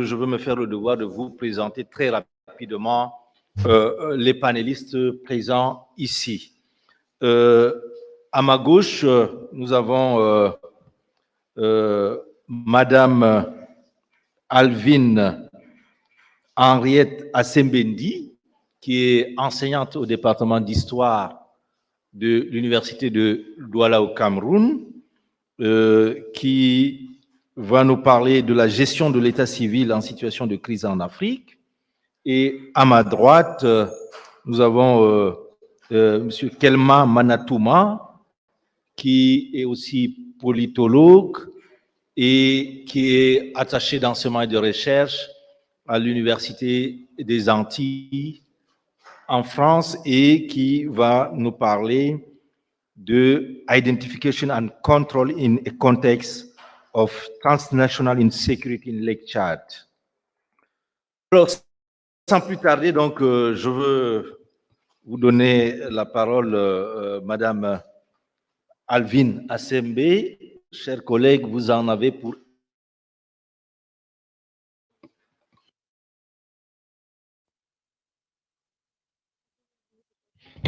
je veux me faire le devoir de vous présenter très rapidement les panélistes présents ici. À ma gauche, nous avons Madame Alvin Henriette Assembendi, qui est enseignante au département d'histoire de l'université de Douala au Cameroun, qui va nous parler de la gestion de l'état civil en situation de crise en Afrique. Et à ma droite, nous avons M. Kelma Manatouma, qui est aussi politologue et qui est attaché d'enseignement et de recherche à l'Université des Antilles en France et qui va nous parler de Identification and Control in a Context of Transnational Insecurity in Lake Tchad. Alors, sans plus tarder, donc, je veux vous donner la parole, Madame Alvin Assembe. Chers collègues, vous en avez pour...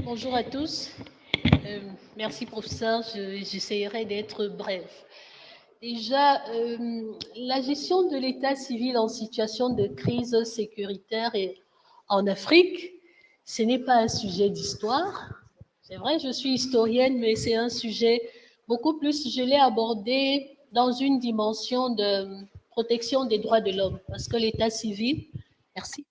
Bonjour à tous. Merci, professeur. J'essaierai d'être bref. Déjà, la gestion de l'état civil en situation de crise sécuritaire en Afrique, ce n'est pas un sujet d'histoire. C'est vrai, je suis historienne, mais c'est un sujet beaucoup plus, je l'ai abordé dans une dimension de protection des droits de l'homme, parce que l'état civil, merci,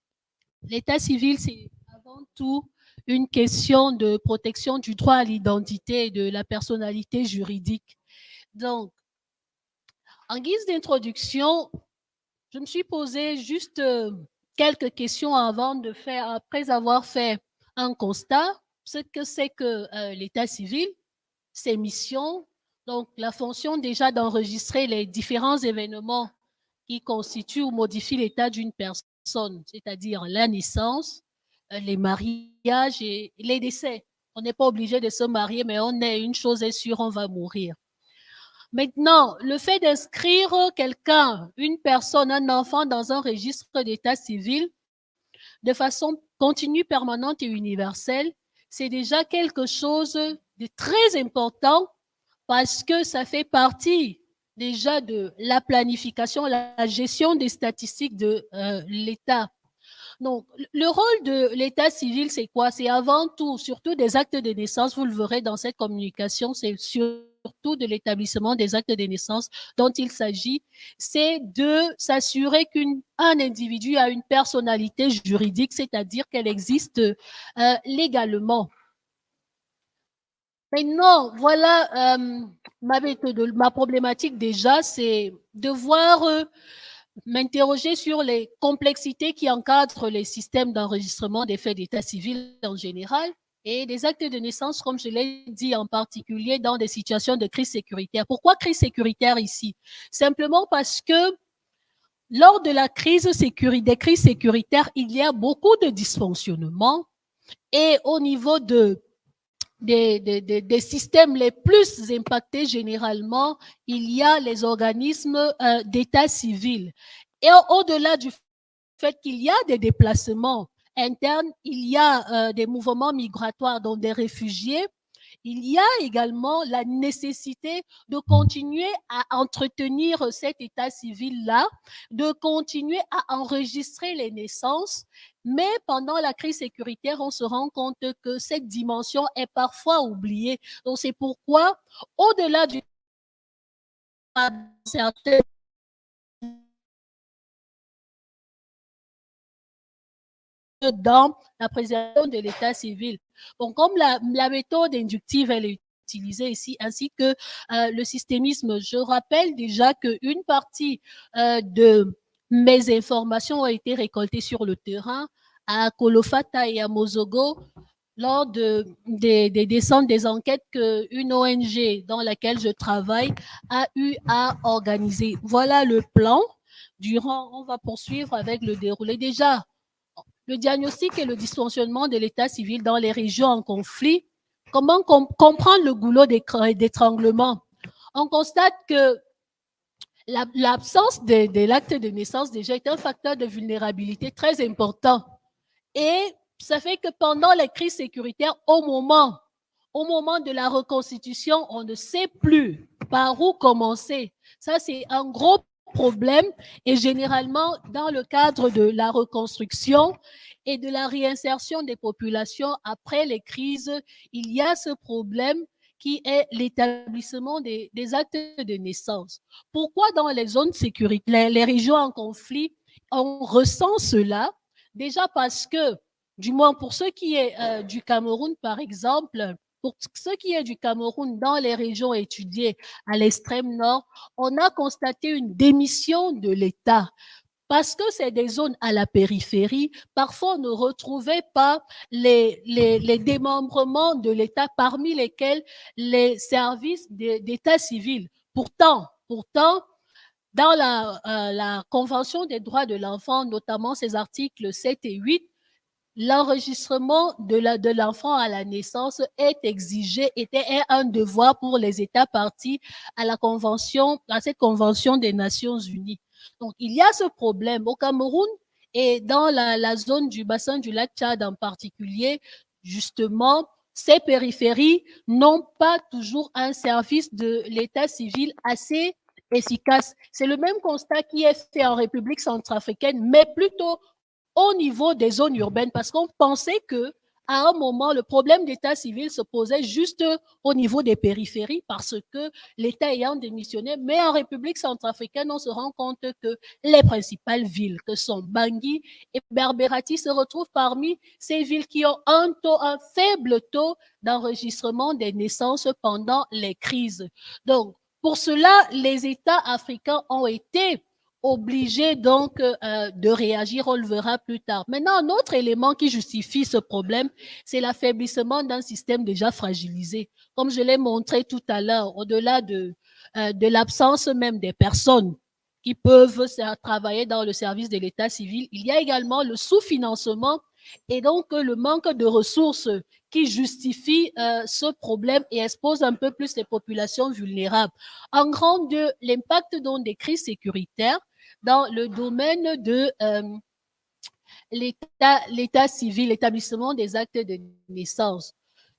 l'état civil, c'est avant tout une question de protection du droit à l'identité et de la personnalité juridique. Donc, en guise d'introduction, je me suis posé juste quelques questions après avoir fait un constat, ce que c'est que l'état civil, ses missions, donc la fonction déjà d'enregistrer les différents événements qui constituent ou modifient l'état d'une personne, c'est-à-dire la naissance, les mariages et les décès. On n'est pas obligé de se marier, mais une chose est sûre, on va mourir. Maintenant, le fait d'inscrire quelqu'un, une personne, un enfant dans un registre d'état civil de façon continue, permanente et universelle, c'est déjà quelque chose de très important parce que ça fait partie déjà de la planification, la gestion des statistiques de l'État. Donc, le rôle de l'état civil, c'est quoi? C'est avant tout, surtout des actes de naissance, vous le verrez dans cette communication, c'est surtout de l'établissement des actes de naissance dont il s'agit, c'est de s'assurer qu'un individu a une personnalité juridique, c'est-à-dire qu'elle existe légalement. Maintenant, voilà ma problématique déjà, c'est de voir m'interroger sur les complexités qui encadrent les systèmes d'enregistrement des faits d'état civil en général et des actes de naissance, comme je l'ai dit, en particulier dans des situations de crise sécuritaire. Pourquoi crise sécuritaire ici? Simplement parce que lors de la des crises sécuritaires, il y a beaucoup de dysfonctionnements et au niveau des systèmes les plus impactés généralement, il y a les organismes d'état civil. Et au-delà du fait qu'il y a des déplacements internes, il y a des mouvements migratoires, donc des réfugiés, il y a également la nécessité de continuer à entretenir cet état civil-là, de continuer à enregistrer les naissances, mais pendant la crise sécuritaire, on se rend compte que cette dimension est parfois oubliée. Donc, c'est pourquoi, au-delà du certaines dans la préservation de l'état civil. Bon, comme la méthode inductive, elle est utilisée ici, ainsi que le systémisme, je rappelle déjà qu'une partie de mes informations ont été récoltées sur le terrain à Kolofata et à Mozogo lors des descentes des enquêtes qu'une ONG dans laquelle je travaille a eu à organiser. Voilà le plan. On va poursuivre avec le déroulé. Déjà, le diagnostic et le dysfonctionnement de l'état civil dans les régions en conflit. Comment comprendre le goulot d'étranglement? On constate que L'absence de l'acte de naissance déjà est un facteur de vulnérabilité très important. Et ça fait que pendant les crises sécuritaires, au moment de la reconstitution, on ne sait plus par où commencer. Ça, c'est un gros problème. Et généralement, dans le cadre de la reconstruction et de la réinsertion des populations après les crises, il y a ce problème qui est l'établissement des actes de naissance. Pourquoi dans les zones sécuritaires, les régions en conflit, on ressent cela? Déjà parce que, du moins pour ce qui est du Cameroun, par exemple, pour ce qui est du Cameroun, dans les régions étudiées à l'extrême nord, on a constaté une démission de l'État. Parce que c'est des zones à la périphérie, parfois on ne retrouvait pas les démembrements de l'État, parmi lesquels les services d'état civil. Pourtant, dans la Convention des droits de l'enfant, notamment ses articles 7 et 8, l'enregistrement de l'enfant à la naissance est exigé, était un devoir pour les États partis à cette Convention des Nations Unies. Donc, il y a ce problème au Cameroun et dans la zone du bassin du lac Tchad en particulier, justement, ces périphéries n'ont pas toujours un service de l'état civil assez efficace. C'est le même constat qui est fait en République centrafricaine, mais plutôt au niveau des zones urbaines, parce qu'on pensait que à un moment, le problème d'état civil se posait juste au niveau des périphéries parce que l'État ayant démissionné. Mais en République centrafricaine, on se rend compte que les principales villes, que sont Bangui et Berberati, se retrouvent parmi ces villes qui ont un faible taux d'enregistrement des naissances pendant les crises. Donc, pour cela, les États africains ont été obligés donc de réagir, on le verra plus tard. Maintenant, un autre élément qui justifie ce problème, c'est l'affaiblissement d'un système déjà fragilisé. Comme je l'ai montré tout à l'heure, au-delà de l'absence même des personnes qui peuvent travailler dans le service de l'état civil, il y a également le sous-financement et donc le manque de ressources qui justifie ce problème et expose un peu plus les populations vulnérables. En grand deux, l'impact donc des crises sécuritaires dans le domaine de l'état civil, l'établissement des actes de naissance.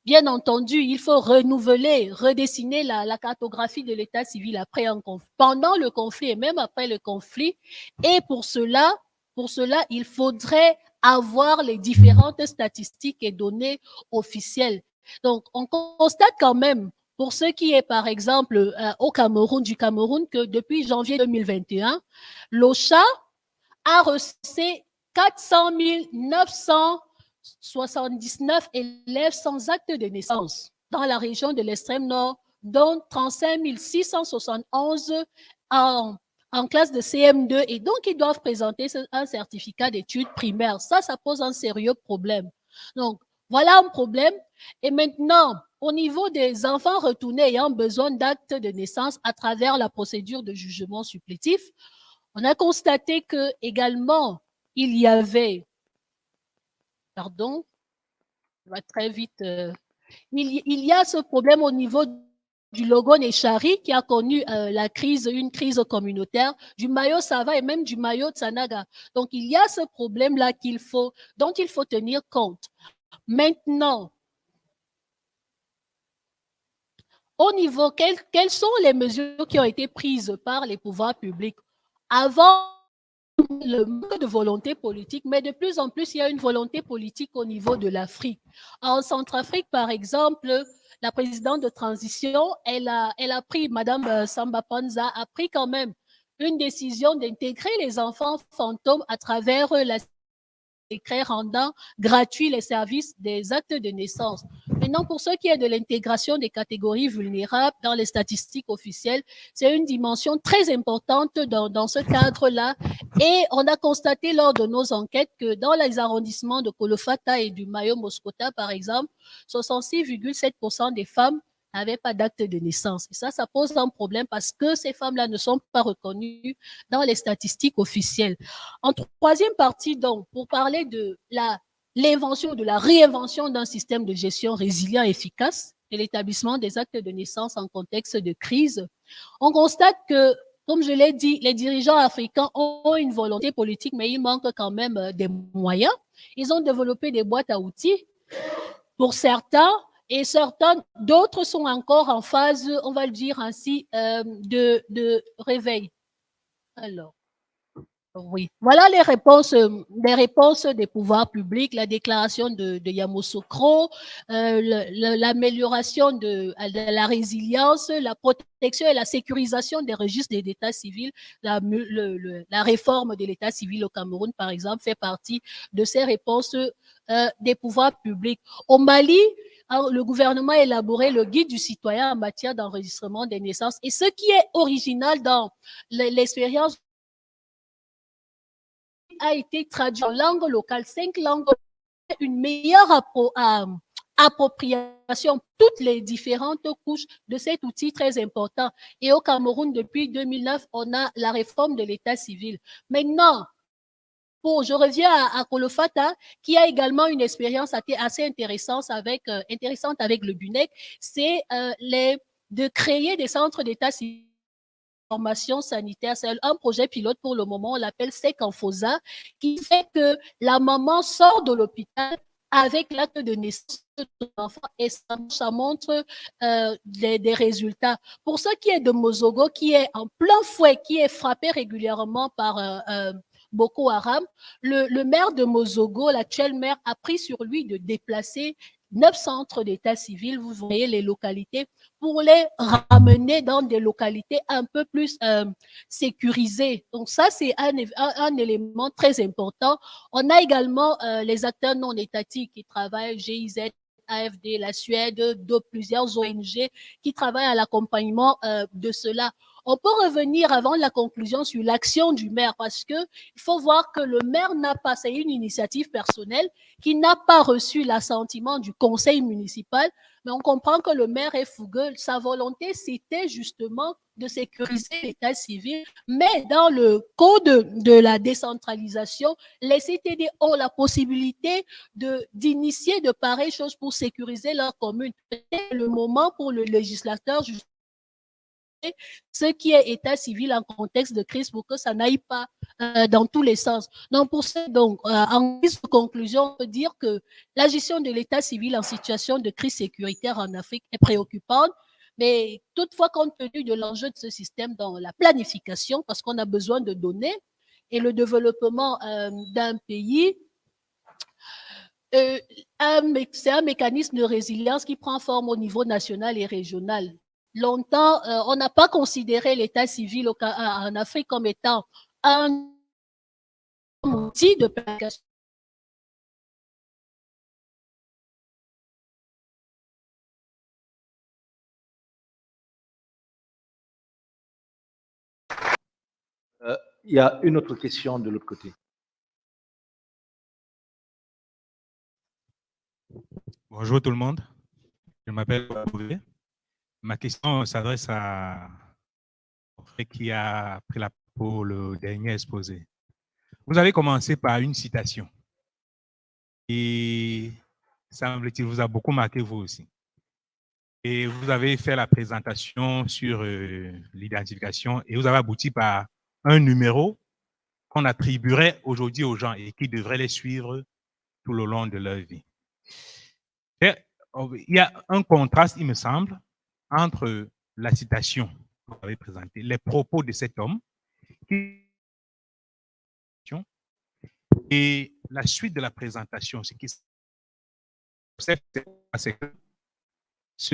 Bien entendu, il faut renouveler, redessiner la cartographie de l'état civil après un conflit, pendant le conflit et même après le conflit. Et pour cela, il faudrait avoir les différentes statistiques et données officielles. Donc, on constate quand même, pour ce qui est, par exemple, du Cameroun, que depuis janvier 2021, l'OCHA a reçu 400 979 élèves sans acte de naissance dans la région de l'extrême nord, dont 35 671 en classe de CM2 et donc ils doivent présenter un certificat d'études primaires. Ça pose un sérieux problème. Donc, voilà un problème. Et maintenant, au niveau des enfants retournés ayant besoin d'actes de naissance à travers la procédure de jugement supplétif, on a constaté que également il y avait, pardon, je vais très vite, il y a ce problème au niveau du Logon et Chari qui a connu une crise communautaire, du Mayo Sava et même du Mayo Tsanaga. Donc il y a ce problème-là dont il faut tenir compte. Maintenant, au niveau, quelles sont les mesures qui ont été prises par les pouvoirs publics avant le manque de volonté politique, mais de plus en plus, il y a une volonté politique au niveau de l'Afrique. En Centrafrique, par exemple, la présidente de transition, elle a pris, Madame Samba Panza, a pris quand même une décision d'intégrer les enfants fantômes à travers la décret rendant gratuits les services des actes de naissance. Maintenant, pour ce qui est de l'intégration des catégories vulnérables dans les statistiques officielles, c'est une dimension très importante dans ce cadre-là. Et on a constaté lors de nos enquêtes que dans les arrondissements de Kolofata et du Mayo-Moscota, par exemple, 66,7% des femmes n'avaient pas d'acte de naissance. Et ça pose un problème parce que ces femmes-là ne sont pas reconnues dans les statistiques officielles. En troisième partie, donc, pour parler de l'invention, de la réinvention d'un système de gestion résilient et efficace et l'établissement des actes de naissance en contexte de crise, on constate que Comme je l'ai dit, les dirigeants africains ont une volonté politique, mais il manque quand même des moyens. Ils ont développé des boîtes à outils pour certains, et d'autres sont encore en phase, on va le dire ainsi, de réveil. Alors, oui, voilà les réponses des pouvoirs publics, la déclaration de Yamoussoukro, l'amélioration de la résilience, la protection et la sécurisation des registres d'état civil, la réforme de l'état civil au Cameroun, par exemple, fait partie de ces réponses des pouvoirs publics. Au Mali, le gouvernement a élaboré le guide du citoyen en matière d'enregistrement des naissances. Et ce qui est original dans l'expérience a été traduit en langue locale, 5 langues, une meilleure appropriation, toutes les différentes couches de cet outil très important. Et au Cameroun, depuis 2009, on a la réforme de l'état civil. Maintenant, je reviens à Kolofata, qui a également une expérience assez intéressante avec le BUNEC, c'est de créer des centres d'état civil. Formation sanitaire, c'est un projet pilote pour le moment, on l'appelle SEC-Enfosa, qui fait que la maman sort de l'hôpital avec l'acte de naissance de son enfant et ça montre des résultats. Pour ce qui est de Mozogo, qui est en plein fouet, qui est frappé régulièrement par Boko Haram, le maire de Mozogo, l'actuel maire, a pris sur lui de déplacer 9 centres d'état civil, vous voyez les localités, pour les ramener dans des localités un peu plus sécurisées. Donc ça, c'est un élément très important. On a également les acteurs non étatiques qui travaillent, GIZ, AFD, la Suède, plusieurs ONG qui travaillent à l'accompagnement de cela. On peut revenir avant la conclusion sur l'action du maire parce qu'il faut voir que le maire n'a pas, c'est une initiative personnelle qui n'a pas reçu l'assentiment du conseil municipal, mais on comprend que le maire est fougueux. Sa volonté, c'était justement de sécuriser l'état civil, mais dans le code de la décentralisation, les CTD ont la possibilité d'initier de pareilles choses pour sécuriser leur commune. C'est le moment pour le législateur, justement, ce qui est état civil en contexte de crise pour que ça n'aille pas dans tous les sens. Donc, en guise de conclusion, on peut dire que la gestion de l'état civil en situation de crise sécuritaire en Afrique est préoccupante, mais toutefois, compte tenu de l'enjeu de ce système dans la planification, parce qu'on a besoin de données, et le développement d'un pays, c'est un mécanisme de résilience qui prend forme au niveau national et régional. Longtemps, on n'a pas considéré l'état civil en Afrique comme étant un outil de planification. Il y a une autre question de l'autre côté. Bonjour tout le monde, je m'appelle Bouvet. Ma question s'adresse à qui a pris la parole pour le dernier exposé. Vous avez commencé par une citation et semble-t-il vous a beaucoup marqué vous aussi. Et vous avez fait la présentation sur l'identification et vous avez abouti par un numéro qu'on attribuerait aujourd'hui aux gens et qui devrait les suivre tout le long de leur vie. Et il y a un contraste, il me semble, entre la citation que vous avez présentée, les propos de cet homme, et la suite de la présentation. Ce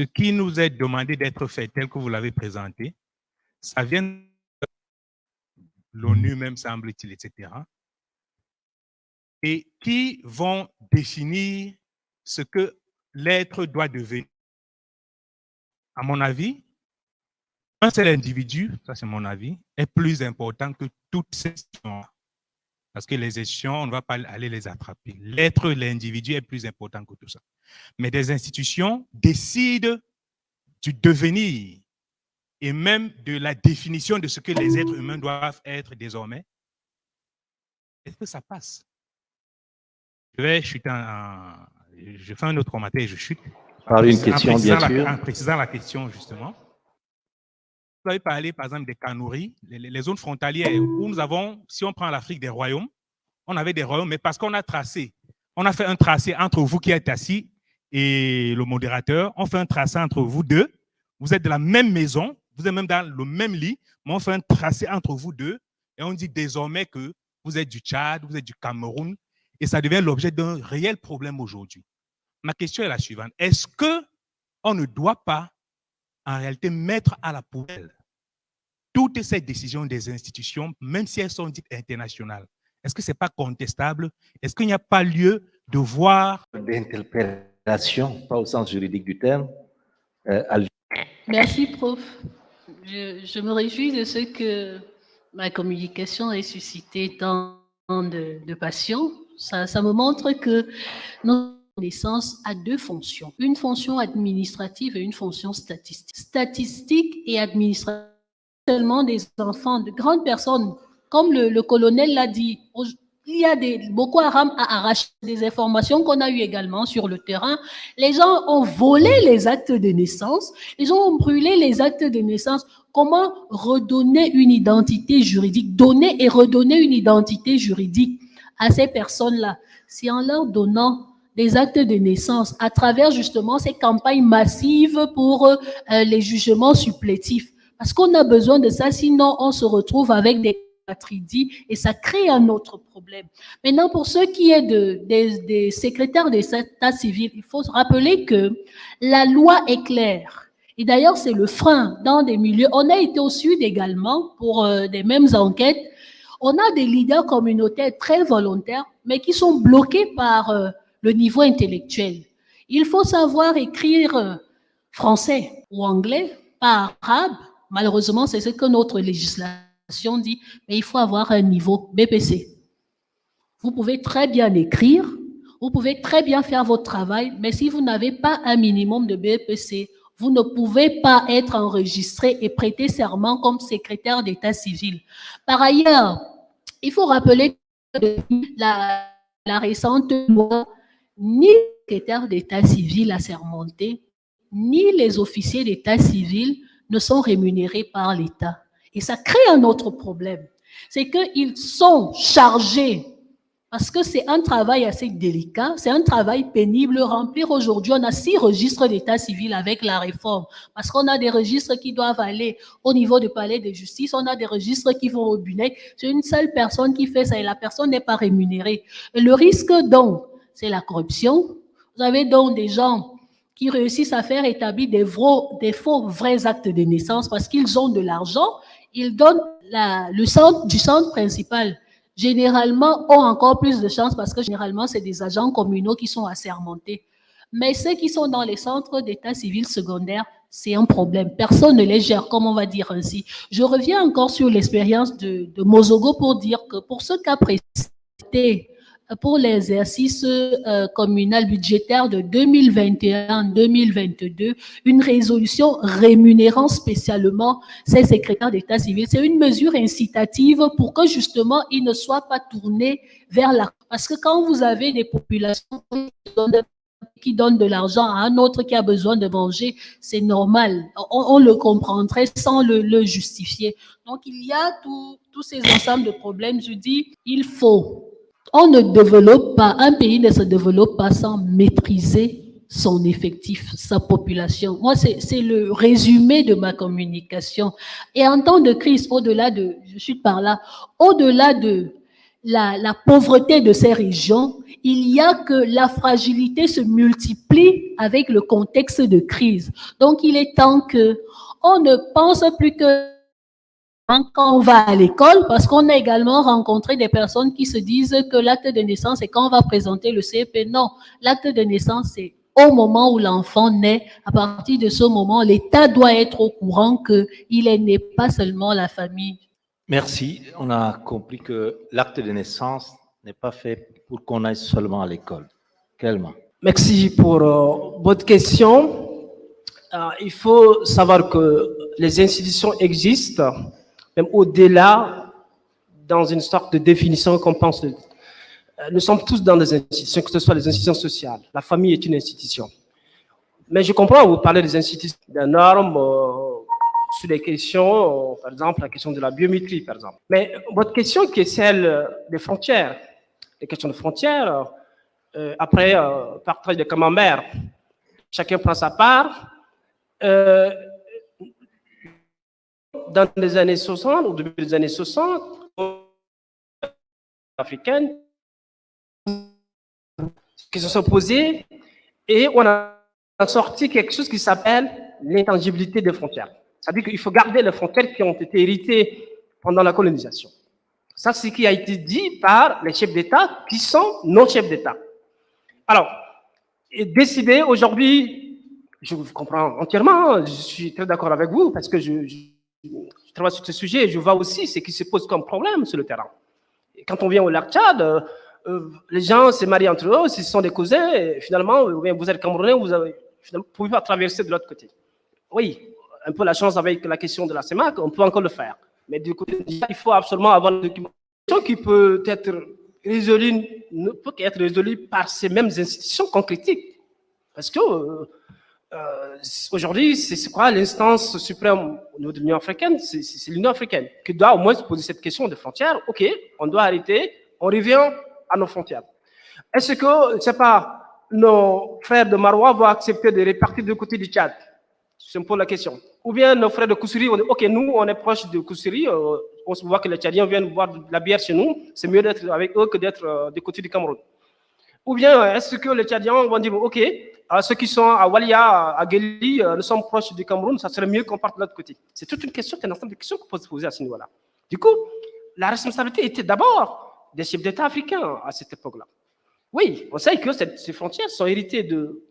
qui nous est demandé d'être fait tel que vous l'avez présenté, ça vient de l'ONU même, semble-t-il, etc. Et qui vont définir ce que l'être doit devenir. À mon avis, un seul individu, ça c'est mon avis, est plus important que toutes ces institutions. Parce que les institutions, on ne va pas aller les attraper. L'être, l'individu est plus important que tout ça. Mais des institutions décident du devenir et même de la définition de ce que les êtres humains doivent être désormais. Est-ce que ça passe? Je vais chuter je fais un autre commentaire et je chute. Par une question, bien sûr. En précisant la question, justement. Vous avez parlé, par exemple, des Kanouris, les zones frontalières où nous avons, si on prend l'Afrique des royaumes, on avait des royaumes, mais parce qu'on a tracé, on a fait un tracé entre vous qui êtes assis et le modérateur, on fait un tracé entre vous deux, vous êtes de la même maison, vous êtes même dans le même lit, mais on fait un tracé entre vous deux et on dit désormais que vous êtes du Tchad, vous êtes du Cameroun et ça devient l'objet d'un réel problème aujourd'hui. Ma question est la suivante. Est-ce qu'on ne doit pas en réalité mettre à la poubelle toutes ces décisions des institutions, même si elles sont dites internationales? Est-ce que ce n'est pas contestable? Est-ce qu'il n'y a pas lieu de voir D'interpellation, pas au sens juridique du terme. Merci, prof. Je me réjouis de ce que ma communication ait suscité tant de passion. Ça me montre que notre connaissance a deux fonctions. Une fonction administrative et une fonction statistique. Statistique et administrative, seulement des enfants, de grandes personnes, comme le colonel l'a dit. Il y a Boko Haram a arraché des informations qu'on a eues également sur le terrain. Les gens ont volé les actes de naissance. Les gens ont brûlé les actes de naissance. Comment redonner une identité juridique, donner et redonner une identité juridique à ces personnes-là? C'est en leur donnant des actes de naissance à travers justement ces campagnes massives pour les jugements supplétifs. Parce qu'on a besoin de ça, sinon on se retrouve avec des patridis et ça crée un autre problème. Maintenant, pour ce qui est des secrétaires d'état civil, il faut se rappeler que la loi est claire. Et d'ailleurs, c'est le frein dans des milieux. On a été au Sud également pour des mêmes enquêtes. On a des leaders communautaires très volontaires, mais qui sont bloqués par le niveau intellectuel. Il faut savoir écrire français ou anglais, pas arabe. Malheureusement, c'est ce que notre législation dit, mais il faut avoir un niveau BPC. Vous pouvez très bien écrire, vous pouvez très bien faire votre travail, mais si vous n'avez pas un minimum de BPC, vous ne pouvez pas être enregistré et prêter serment comme secrétaire d'état civil. Par ailleurs, il faut rappeler que la récente loi, ni le secrétaire d'état civil assermenté, ni les officiers d'état civil ne sont rémunérés par l'État. Et ça crée un autre problème. C'est qu'ils sont chargés, parce que c'est un travail assez délicat, c'est un travail pénible. Remplir aujourd'hui, on a 6 registres d'état civil avec la réforme, parce qu'on a des registres qui doivent aller au niveau du palais de justice, on a des registres qui vont au BUNEC. C'est une seule personne qui fait ça et la personne n'est pas rémunérée. Et le risque donc, c'est la corruption. Vous avez donc des gens qui réussissent à faire établir des faux vrais actes de naissance parce qu'ils ont de l'argent, ils donnent le centre principal. Généralement, ont encore plus de chance parce que généralement, c'est des agents communaux qui sont assermentés. Mais ceux qui sont dans les centres d'état civil secondaire, c'est un problème. Personne ne les gère, comme on va dire ainsi. Je reviens encore sur l'expérience de Mozogo pour dire que pour ce cas précis, pour l'exercice communal budgétaire de 2021-2022, une résolution rémunérant spécialement ces secrétaires d'état civil. C'est une mesure incitative pour que justement ils ne soient pas tournés vers la... Parce que quand vous avez des populations qui donnent de l'argent à un autre qui a besoin de manger, c'est normal. On le comprendrait sans le justifier. Donc il y a tous ces ensembles de problèmes. Je dis, il faut... On ne développe pas, un pays ne se développe pas sans maîtriser son effectif, sa population. Moi, c'est le résumé de ma communication. Et en temps de crise, au-delà de, je suis par là, au-delà de la pauvreté de ces régions, il y a que la fragilité se multiplie avec le contexte de crise. Donc, il est temps qu'on ne pense plus que quand on va à l'école, parce qu'on a également rencontré des personnes qui se disent que l'acte de naissance, c'est quand on va présenter le CP. Non, l'acte de naissance, c'est au moment où l'enfant naît. À partir de ce moment, l'État doit être au courant qu'il est né, pas seulement la famille. Merci. On a compris que l'acte de naissance n'est pas fait pour qu'on aille seulement à l'école. Kelma. Merci pour votre question. Il faut savoir que les institutions existent, même au-delà, dans une sorte de définition qu'on pense. Nous sommes tous dans des institutions, que ce soit les institutions sociales. La famille est une institution. Mais je comprends, vous parlez des institutions, des normes, sur les questions, par exemple, la question de la biométrie, par exemple. Mais votre question qui est celle des frontières, les questions de frontières, après partage de camembert, chacun prend sa part. Dans les années 60, au début des années 60, africaines, qui se sont posées et on a sorti quelque chose qui s'appelle l'intangibilité des frontières. C'est-à-dire qu'il faut garder les frontières qui ont été héritées pendant la colonisation. Ça, c'est ce qui a été dit par les chefs d'État qui sont nos chefs d'État. Alors, décider aujourd'hui, je vous comprends entièrement, je suis très d'accord avec vous parce que je travaille sur ce sujet et je vois aussi ce qui se pose comme problème sur le terrain. Et quand on vient au lac Tchad, les gens se marient entre eux, ce sont des cousins, et finalement, vous êtes Camerounais, vous ne pouvez pas traverser de l'autre côté. Oui, un peu la chance avec la question de la CEMAC, on peut encore le faire. Mais du coup, il faut absolument avoir une documentation qui peut être résolue, ne peut qu'être résolue par ces mêmes institutions qu'on critique. Parce que aujourd'hui, c'est quoi l'instance suprême au niveau de l'Union africaine? C'est l'Union africaine qui doit au moins se poser cette question de frontières. OK, on doit arrêter, on revient à nos frontières. Est-ce que, je ne sais pas, nos frères de Marois vont accepter de répartir du côté du Tchad? C'est un peu la question. Ou bien nos frères de Koussiri, on dit, OK, nous, on est proche de Koussiri, on se voit que les Tchadiens viennent boire de la bière chez nous, c'est mieux d'être avec eux que d'être du côté du Cameroun. Ou bien, est-ce que les Tchadiens vont dire, OK, ceux qui sont à Walia, à Guéli, nous sommes proches du Cameroun, ça serait mieux qu'on parte de l'autre côté. C'est toute une question, c'est un ensemble de questions qu'on peut se poser à ce niveau-là. Du coup, la responsabilité était d'abord des chefs d'État africains à cette époque-là. Oui, on sait que ces frontières sont héritées de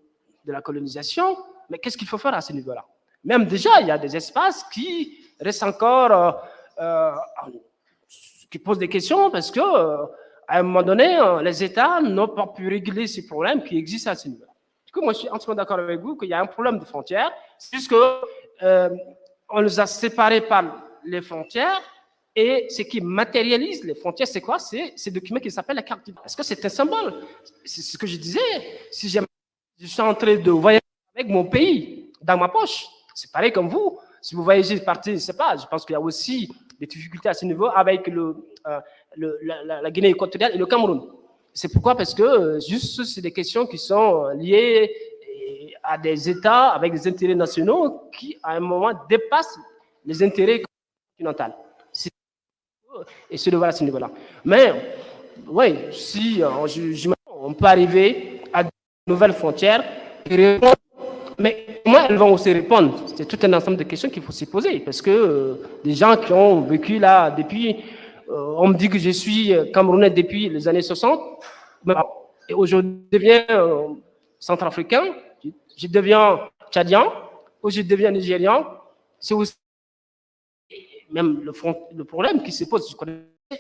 la colonisation, mais qu'est-ce qu'il faut faire à ce niveau-là? Même déjà, il y a des espaces qui restent encore, qui posent des questions parce que, à un moment donné, les États n'ont pas pu régler ces problèmes qui existent à ce niveau-là. Du coup, moi, je suis entièrement d'accord avec vous qu'il y a un problème de frontières. C'est juste qu'on nous a séparés par les frontières. Et ce qui matérialise les frontières, c'est quoi? C'est ce document qui s'appelle la carte d'identité. Parce que c'est un symbole. C'est ce que je disais. Si je suis en train de voyager avec mon pays dans ma poche, c'est pareil comme vous. Si vous voyagez partir, je ne sais pas, je pense qu'il y a aussi des difficultés à ce niveau avec la Guinée équatoriale et le Cameroun. C'est pourquoi? Parce que juste, c'est des questions qui sont liées à des États avec des intérêts nationaux qui, à un moment, dépassent les intérêts continentaux. Et se devoir à ce niveau-là. Mais, oui, si on peut arriver à de nouvelles frontières et répondre, mais comment elles vont aussi répondre? C'est tout un ensemble de questions qu'il faut se poser, parce que des gens qui ont vécu là depuis, on me dit que je suis Camerounais depuis les années 60, et aujourd'hui je deviens centrafricain, je deviens tchadien, ou je deviens nigérian, c'est aussi même le problème qui se pose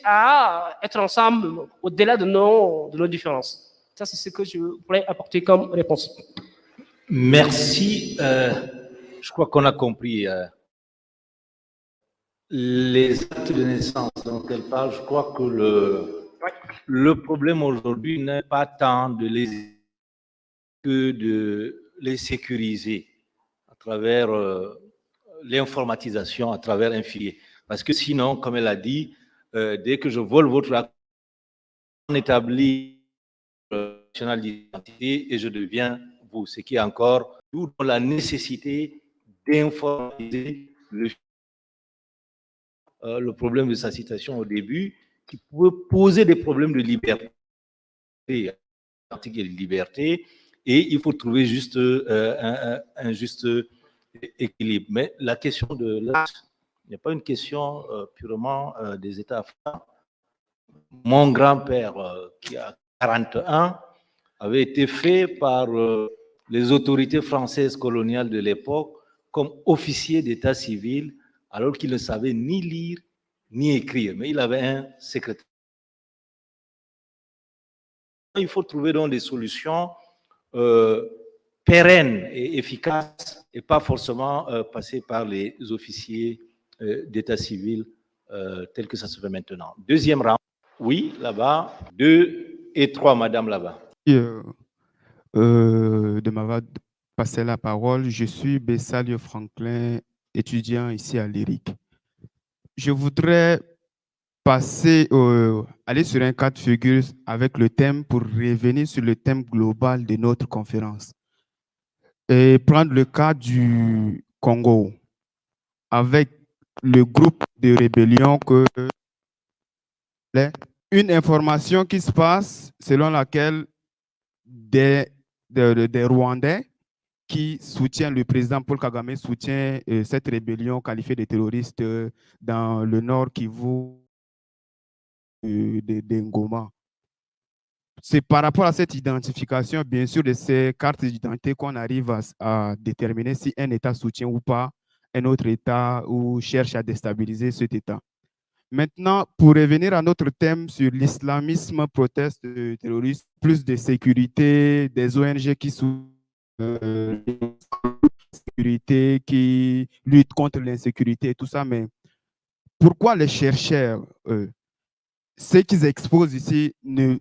à être ensemble au-delà de nos différences. Ça, c'est ce que je pourrais apporter comme réponse. Merci. Je crois qu'on a compris les actes de naissance dont elle parle. Je crois que le problème aujourd'hui n'est pas tant que de les sécuriser à travers l'informatisation, à travers un fichier. Parce que sinon, comme elle a dit, dès que je vole votre acte, on établit national d'identité et je deviens vous. Ce qui est encore d'où la nécessité d'informatiser le problème de sa citation au début, qui peut poser des problèmes de liberté, de liberté, et il faut trouver juste un juste équilibre. Mais la question de l'acte n'est pas une question purement des États africains. Mon grand-père, qui a 41, avait été fait par les autorités françaises coloniales de l'époque comme officier d'état civil, alors qu'il ne savait ni lire ni écrire, mais il avait un secrétaire. Il faut trouver donc des solutions pérennes et efficaces et pas forcément passer par les officiers d'état civil tels que ça se fait maintenant. Deuxième rang, oui, là-bas. 2 et 3, madame, là-bas. De m'avoir passé la parole. Je suis Bessalio Franklin étudiant ici à l'IRIC. Je voudrais aller sur un cas de figure avec le thème pour revenir sur le thème global de notre conférence. Et prendre le cas du Congo avec le groupe de rébellion une information qui se passe selon laquelle des Rwandais qui soutiennent le président Paul Kagame, soutient cette rébellion qualifiée de terroriste dans le nord Kivu de Ngoma. C'est par rapport à cette identification, bien sûr, de ces cartes d'identité qu'on arrive à déterminer si un État soutient ou pas un autre État ou cherche à déstabiliser cet État. Maintenant, pour revenir à notre thème sur l'islamisme, proteste terroriste, plus de sécurité, des ONG qui sécurité, qui luttent contre l'insécurité et tout ça, mais pourquoi les chercheurs, ce qu'ils exposent ici, ne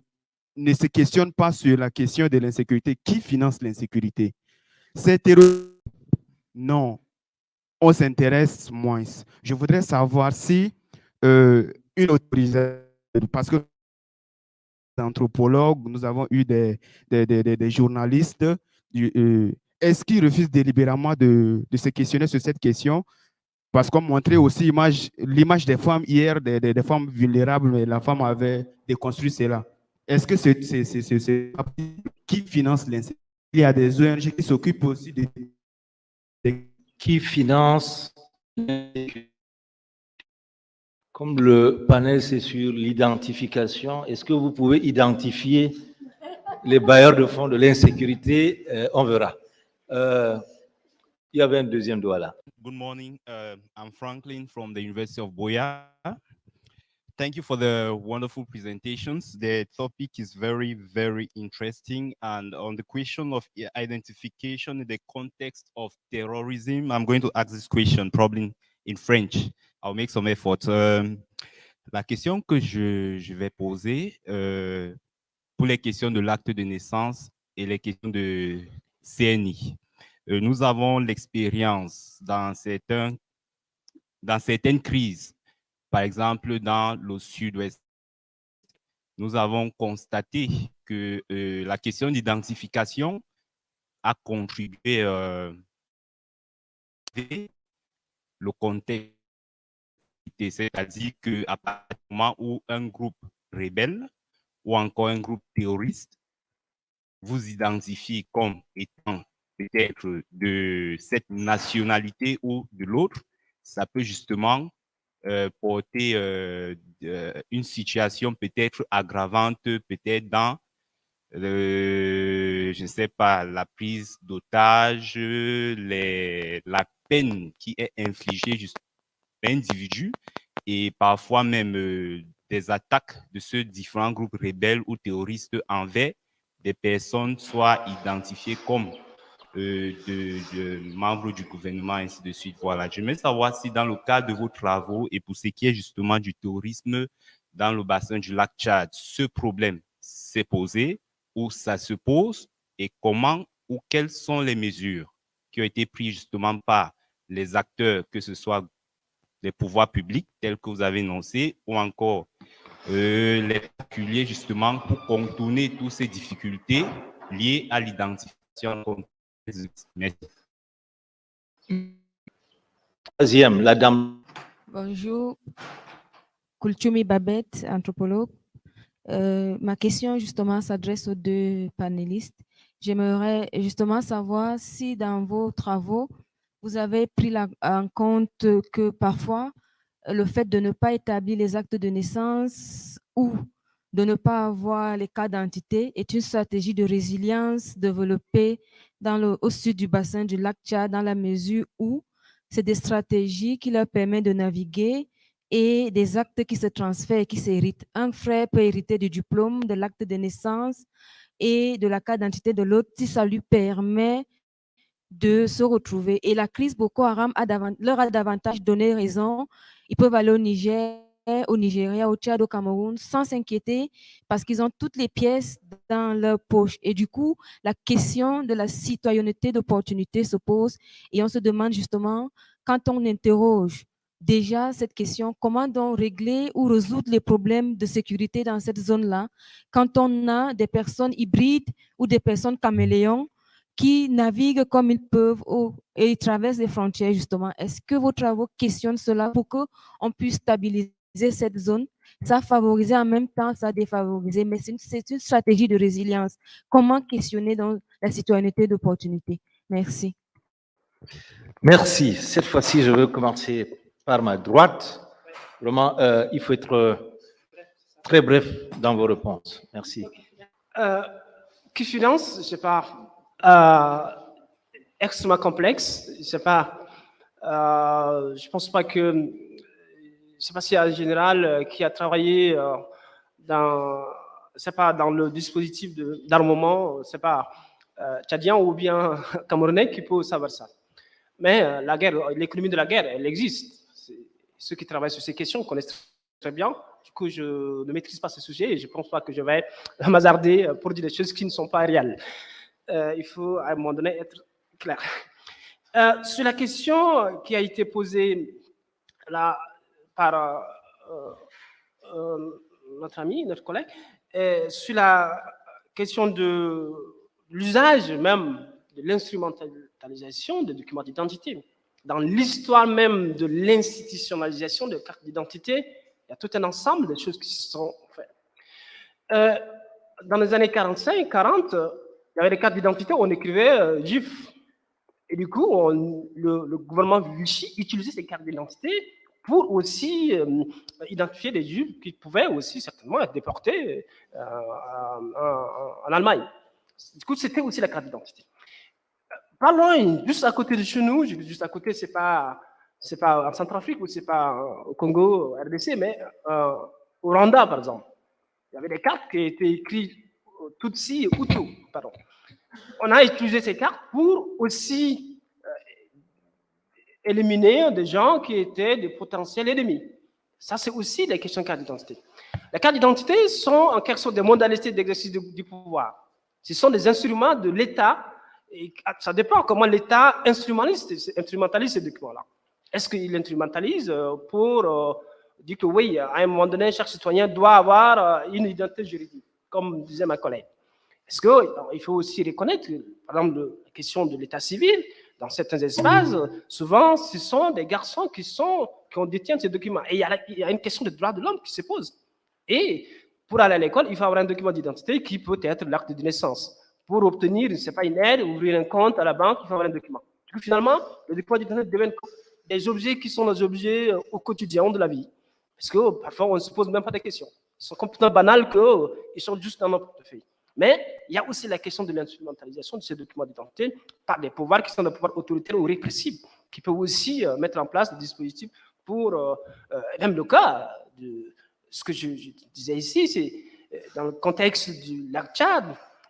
se questionnent pas sur la question de l'insécurité? Qui finance l'insécurité? C'est terroristes? Non, on s'intéresse moins. Je voudrais savoir si une autorisation, parce que anthropologues, nous avons eu des journalistes, est-ce qu'ils refusent délibérément de se questionner sur cette question? Parce qu'on montrait aussi l'image des femmes hier, des femmes vulnérables, mais la femme avait déconstruit cela. Est-ce que c'est qui finance l'insécurité? Il y a des ONG qui s'occupent aussi de... Qui finance? Comme le panel, c'est sur l'identification, est-ce que vous pouvez identifier les bailleurs de fonds de l'insécurité? On verra. Il y avait un deuxième doigt là. Good morning. I'm Franklin from the University of Boya. Thank you for the wonderful presentations. The topic is very, very interesting. And on the question of identification in the context of terrorism, I'm going to ask this question probably in French. I'll make some effort. La question que je vais poser pour les questions de l'acte de naissance et les questions de CNI. Nous avons l'expérience dans certaines crises. Par exemple, dans le sud-ouest, nous avons constaté que la question d'identification a contribué le contexte, c'est-à-dire qu'à partir du moment où un groupe rebelle ou encore un groupe terroriste vous identifie comme étant peut-être de cette nationalité ou de l'autre, ça peut justement porter une situation peut-être aggravante, peut-être dans, je ne sais pas, la prise d'otage, la peine qui est infligée juste à l'individu et parfois même des attaques de ces différents groupes rebelles ou terroristes envers des personnes soit identifiées comme de membres du gouvernement, ainsi de suite. Voilà. J'aimerais savoir si dans le cadre de vos travaux et pour ce qui est justement du terrorisme dans le bassin du lac Tchad, ce problème s'est posé ou ça se pose et comment ou quelles sont les mesures qui ont été prises justement par les acteurs, que ce soit les pouvoirs publics tels que vous avez énoncé ou encore les particuliers justement pour contourner toutes ces difficultés liées à l'identification. Merci. Troisième, la dame. Bonjour, Kultumi Babette, anthropologue. Ma question justement s'adresse aux deux panélistes. J'aimerais justement savoir si dans vos travaux, vous avez pris en compte que parfois, le fait de ne pas établir les actes de naissance ou de ne pas avoir les cas d'identité est une stratégie de résilience développée au sud du bassin du lac Tchad, dans la mesure où c'est des stratégies qui leur permettent de naviguer et des actes qui se transfèrent et qui s'héritent. Un frère peut hériter du diplôme, de l'acte de naissance et de la carte d'identité de l'autre si ça lui permet de se retrouver. Et la crise Boko Haram leur a davantage donné raison. Ils peuvent aller au Niger, au Nigeria, au Tchad, au Cameroun, sans s'inquiéter parce qu'ils ont toutes les pièces dans leur poche. Et du coup, la question de la citoyenneté d'opportunité se pose et on se demande justement, quand on interroge déjà cette question, comment donc régler ou résoudre les problèmes de sécurité dans cette zone-là quand on a des personnes hybrides ou des personnes caméléons qui naviguent comme ils peuvent et ils traversent les frontières, justement. Est-ce que vos travaux questionnent cela pour qu'on puisse stabiliser cette zone? Ça a favorisé en même temps, ça a défavorisé, mais c'est une stratégie de résilience. Comment questionner donc la citoyenneté d'opportunité? Merci. Merci. Cette fois-ci, je veux commencer par ma droite. Vraiment, il faut être très bref dans vos réponses. Merci. Qui finance, je ne sais pas, extrêmement complexe. Je ne sais pas, je pense pas que, je ne sais pas s'il y a un général qui a travaillé dans, c'est pas dans le dispositif d'armement, c'est pas tchadien ou bien camerounais qui peut savoir ça. Mais la guerre, l'économie de la guerre, elle existe. Ceux qui travaillent sur ces questions connaissent très bien. Du coup, je ne maîtrise pas ce sujet et je ne pense pas que je vais m'hasarder pour dire des choses qui ne sont pas réelles. Il faut à un moment donné être clair. Sur la question qui a été posée là par notre ami, notre collègue, sur la question de l'usage même de l'instrumentalisation des documents d'identité. Dans l'histoire même de l'institutionnalisation des cartes d'identité, il y a tout un ensemble de choses qui se sont faites. Dans les années 45, 40, il y avait des cartes d'identité où on écrivait juif. Et du coup, le gouvernement Vichy utilisait ces cartes d'identité pour aussi identifier des juifs qui pouvaient aussi certainement être déportés en Allemagne. Du coup, c'était aussi la carte d'identité. Pas loin, juste à côté de chez nous, juste à côté, c'est pas en Centrafrique ou c'est pas au Congo, RDC, mais au Rwanda, par exemple. Il y avait des cartes qui étaient écrites Tutsi et Hutu, pardon. On a utilisé ces cartes pour aussi éliminer des gens qui étaient des potentiels ennemis. Ça, c'est aussi des questions de carte d'identité. Les cartes d'identité sont en quelque sorte des modalités d'exercice du pouvoir. Ce sont des instruments de l'État. Et ça dépend comment l'État instrumentalise ces documents-là. Est-ce qu'il instrumentalise pour dire que oui, à un moment donné, chaque citoyen doit avoir une identité juridique, comme disait ma collègue. Est-ce qu'il faut aussi reconnaître que, par exemple, la question de l'état civil, dans certains espaces, souvent, ce sont des garçons qui détiennent ces documents. Et il y a une question de droit de l'homme qui se pose. Et pour aller à l'école, il faut avoir un document d'identité qui peut être l'acte de naissance. Pour obtenir, je ne sais pas, une aide, ouvrir un compte à la banque, il faut avoir un document. Du coup, finalement, les documents d'identité deviennent des objets qui sont des objets au quotidien de la vie. Parce que parfois, on ne se pose même pas de questions. Ils sont complètement banals qu'ils sont juste dans notre portefeuille. Mais il y a aussi la question de l'instrumentalisation de ces documents d'identité par des pouvoirs qui sont des pouvoirs autoritaires ou répressifs, qui peuvent aussi mettre en place des dispositifs pour, même le cas de ce que je disais ici, c'est dans le contexte du lac Tchad,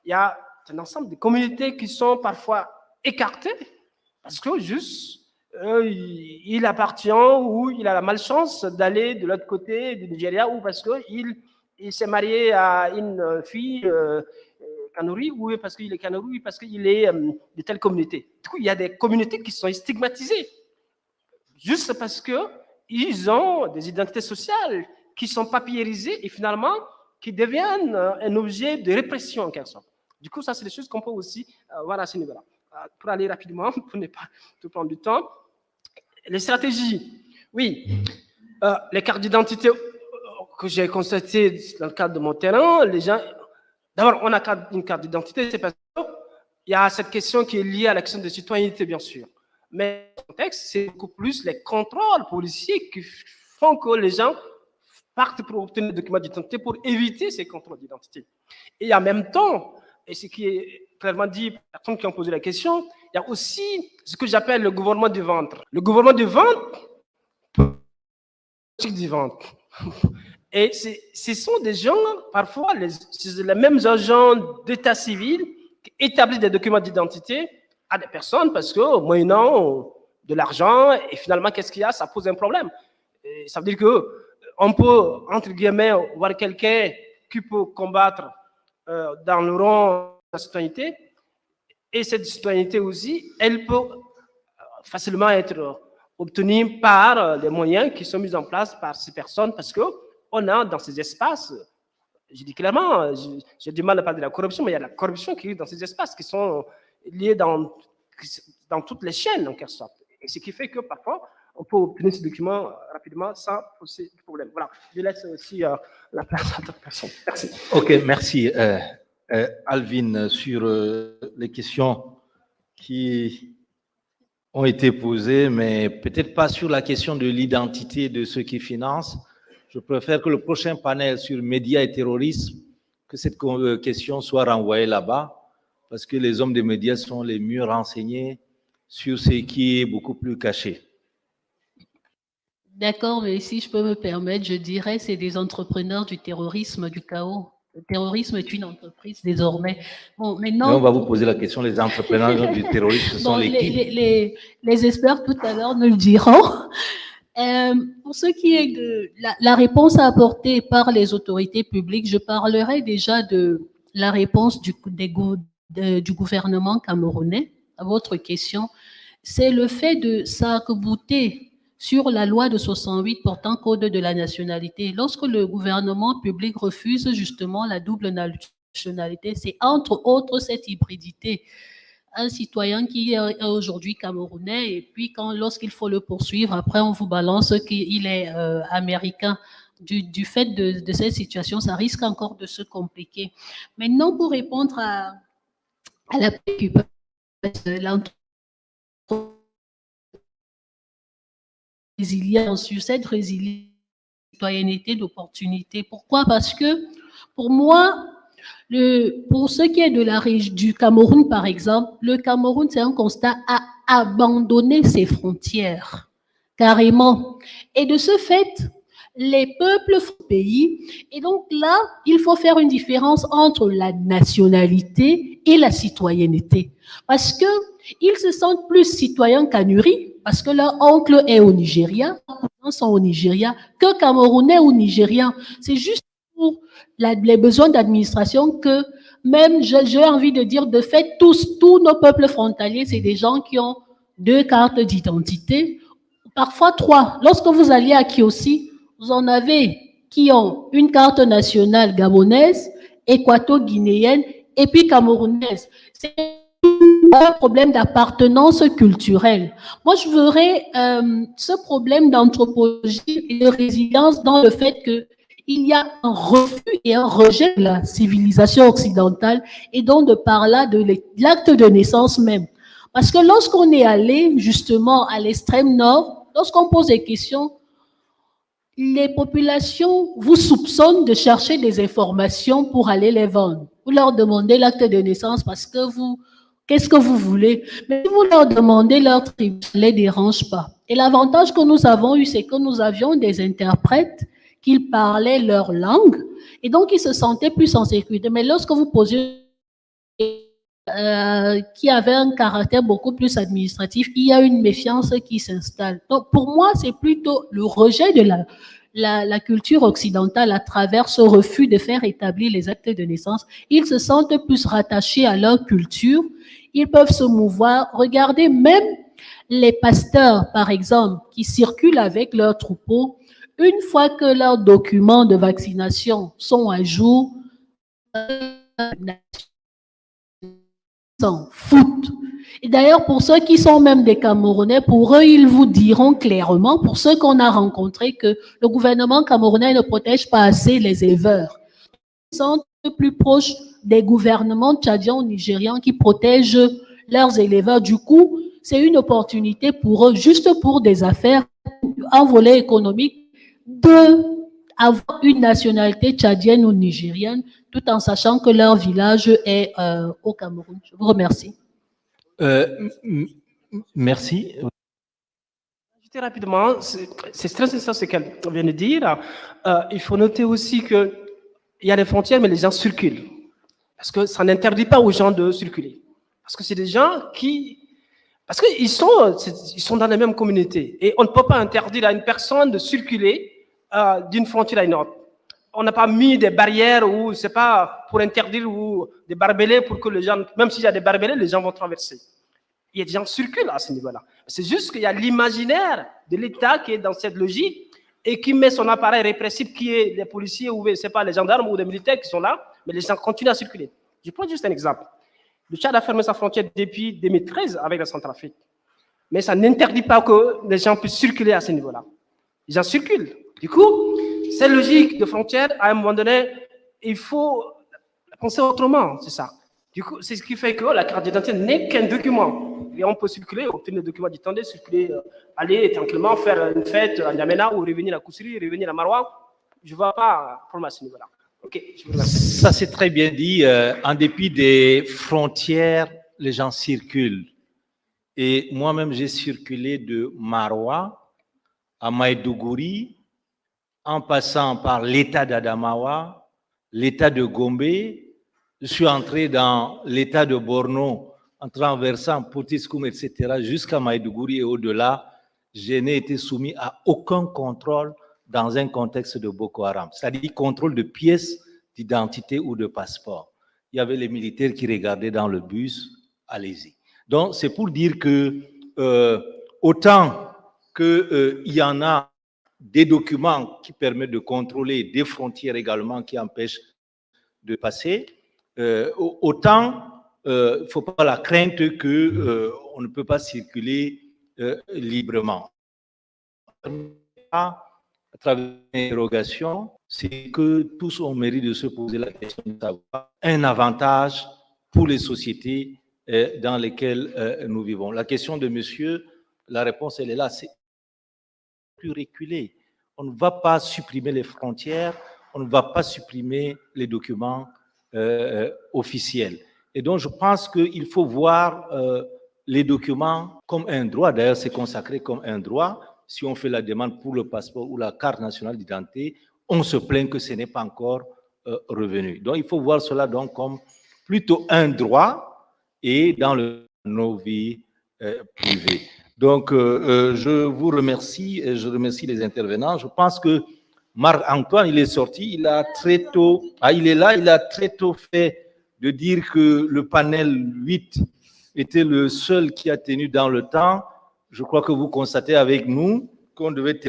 il y a un ensemble de communautés qui sont parfois écartées parce que juste il appartient ou il a la malchance d'aller de l'autre côté du Nigeria ou parce qu'il s'est marié à une fille Kanuri ou parce qu'il est Kanuri ou parce qu'il est de telle communauté. Du coup, il y a des communautés qui sont stigmatisées juste parce qu'ils ont des identités sociales qui sont papiérisées et finalement qui deviennent un objet de répression en quelque sorte. Du coup, ça, c'est des choses qu'on peut aussi voir à ce niveau-là. Pour aller rapidement, pour ne pas tout prendre du temps, les stratégies. Oui, les cartes d'identité que j'ai constatées dans le cadre de mon terrain, les gens... D'abord, on a une carte d'identité, c'est parce qu'il y a cette question qui est liée à la question de citoyenneté, bien sûr. Mais le contexte, c'est beaucoup plus les contrôles policiers qui font que les gens partent pour obtenir des documents d'identité pour éviter ces contrôles d'identité. Et en même temps, et ce qui est clairement dit par les personnes qui ont posé la question, il y a aussi ce que j'appelle le gouvernement du ventre. Le gouvernement du ventre, du ventre. Et ce sont des gens, parfois, les mêmes agents d'état civil qui établissent des documents d'identité à des personnes parce que, moyennant de l'argent, et finalement, qu'est-ce qu'il y a? Ça pose un problème. Et ça veut dire on peut, entre guillemets, voir quelqu'un qui peut combattre dans le rang de la citoyenneté, et cette citoyenneté aussi, elle peut facilement être obtenue par les moyens qui sont mis en place par ces personnes, parce qu'on a dans ces espaces, je dis clairement, j'ai du mal à parler de la corruption, mais il y a la corruption qui est dans ces espaces qui sont liés dans toutes les chaînes, en quelque sorte. Et ce qui fait que parfois, on peut obtenir ce document rapidement sans poser de problème. Voilà, je laisse aussi la place à d'autres personnes. Merci. Ok, merci. Alvin, sur les questions qui ont été posées, mais peut-être pas sur la question de l'identité de ceux qui financent. Je préfère que le prochain panel sur médias et terrorisme, que cette question soit renvoyée là-bas, parce que les hommes des médias sont les mieux renseignés sur ce qui est beaucoup plus caché. D'accord, mais si je peux me permettre, je dirais c'est des entrepreneurs du terrorisme, du chaos. Le terrorisme est une entreprise désormais. Bon, maintenant, mais on va vous poser la question, les entrepreneurs du terrorisme, ce sont les qui? Les experts tout à l'heure nous le diront. Pour ce qui est de la réponse à apporter par les autorités publiques, je parlerai déjà de la réponse du gouvernement camerounais à votre question. C'est le fait de s'arc-bouter sur la loi de 68 portant code de la nationalité. Lorsque le gouvernement public refuse justement la double nationalité, c'est entre autres cette hybridité. Un citoyen qui est aujourd'hui camerounais et puis lorsqu'il faut le poursuivre, après on vous balance qu'il est américain. Du fait de cette situation, ça risque encore de se compliquer. Maintenant, pour répondre à la préoccupation résilience, sur cette résilience, citoyenneté d'opportunité. Pourquoi? Parce que pour moi, pour ce qui est du Cameroun, par exemple, le Cameroun, c'est un constat, a abandonné ses frontières, carrément. Et de ce fait, les peuples font pays. Et donc là, il faut faire une différence entre la nationalité et la citoyenneté. Parce qu'ils se sentent plus citoyens qu'Anuri, parce que leur oncle est au Nigeria, leurs parents sont au Nigeria, que Camerounais ou Nigériens. C'est juste pour les besoins d'administration que même, j'ai envie de dire, de fait, tous nos peuples frontaliers, c'est des gens qui ont 2 cartes d'identité, parfois 3. Lorsque vous allez à Kiossi, vous en avez qui ont une carte nationale gabonaise, équato-guinéenne et puis camerounaise. C'est un problème d'appartenance culturelle. Moi, je verrais ce problème d'anthropologie et de résilience dans le fait qu'il y a un refus et un rejet de la civilisation occidentale et donc de par là de l'acte de naissance même. Parce que lorsqu'on est allé justement à l'extrême nord, lorsqu'on pose des questions, les populations vous soupçonnent de chercher des informations pour aller les vendre. Vous leur demandez l'acte de naissance parce que qu'est-ce que vous voulez? Mais si vous leur demandez leur tribu, ça ne les dérange pas. Et l'avantage que nous avons eu, c'est que nous avions des interprètes qui parlaient leur langue et donc ils se sentaient plus en sécurité. Mais lorsque vous posez qui avait un caractère beaucoup plus administratif, il y a une méfiance qui s'installe. Donc, pour moi, c'est plutôt le rejet de la culture occidentale à travers ce refus de faire établir les actes de naissance. Ils se sentent plus rattachés à leur culture, ils peuvent se mouvoir. Regardez, même les pasteurs, par exemple, qui circulent avec leurs troupeaux, une fois que leurs documents de vaccination sont à jour, s'en foutent. Et d'ailleurs, pour ceux qui sont même des Camerounais, pour eux, ils vous diront clairement, pour ceux qu'on a rencontrés, que le gouvernement camerounais ne protège pas assez les éleveurs. Ils sont plus proches des gouvernements tchadiens ou nigérians qui protègent leurs éleveurs. Du coup, c'est une opportunité pour eux, juste pour des affaires, un volet économique, d'avoir une nationalité tchadienne ou nigérienne, tout en sachant que leur village est au Cameroun. Je vous remercie. Merci. Rapidement, c'est très intéressant ce qu'elle vient de dire. Il faut noter aussi qu'il y a des frontières, mais les gens circulent. Parce que ça n'interdit pas aux gens de circuler. Parce que c'est des gens qui... Parce qu'ils sont dans la même communauté. Et on ne peut pas interdire à une personne de circuler d'une frontière à une autre. On n'a pas mis des barrières ou c'est pas pour interdire ou des barbelés pour que les gens, même s'il y a des barbelés, les gens vont traverser. Il y a des gens qui circulent à ce niveau-là. C'est juste qu'il y a l'imaginaire de l'État qui est dans cette logique et qui met son appareil répressif qui est les policiers ou c'est pas les gendarmes ou les militaires qui sont là, mais les gens continuent à circuler. Je prends juste un exemple. Le Tchad a fermé sa frontière depuis 2013 avec la Centrafrique. Mais ça n'interdit pas que les gens puissent circuler à ce niveau-là. Les gens circulent. Du coup, cette logique de frontière, à un moment donné, il faut penser autrement, c'est ça. Du coup, c'est ce qui fait que la carte d'identité n'est qu'un document. Et on peut circuler, obtenir le document d'identité, circuler, aller tranquillement faire une fête à N'Djamena ou revenir à Koussiri, revenir à Maroua. Je ne vois pas problème à ce niveau-là. Ok, je vous remercie. Ça, c'est très bien dit. En dépit des frontières, les gens circulent. Et moi-même, j'ai circulé de Maroua à Maïdougouri, en passant par l'État d'Adamawa, l'État de Gombe. Je suis entré dans l'État de Borno, en traversant Potiskum, etc., jusqu'à Maïdougouri et au-delà. Je n'ai été soumis à aucun contrôle dans un contexte de Boko Haram, c'est-à-dire contrôle de pièces d'identité ou de passeport. Il y avait les militaires qui regardaient dans le bus, allez-y. Donc, c'est pour dire que autant qu'il y en a des documents qui permettent de contrôler des frontières également qui empêchent de passer, autant il ne faut pas la crainte qu'on ne peut pas circuler librement. À travers l'interrogation, c'est que tous ont mérite de se poser la question de savoir un avantage pour les sociétés dans lesquelles nous vivons. La question de monsieur, la réponse elle est là, c'est plus reculer. On ne va pas supprimer les frontières, on ne va pas supprimer les documents officiels. Et donc, je pense qu'il faut voir les documents comme un droit. D'ailleurs, c'est consacré comme un droit. Si on fait la demande pour le passeport ou la carte nationale d'identité, on se plaint que ce n'est pas encore revenu. Donc, il faut voir cela donc comme plutôt un droit et dans nos vies privées. Donc, je vous remercie et je remercie les intervenants. Je pense que Marc-Antoine, il est sorti, il a très tôt, il est là, il a très tôt fait de dire que le panel 8 était le seul qui a tenu dans le temps. Je crois que vous constatez avec nous qu'on devait...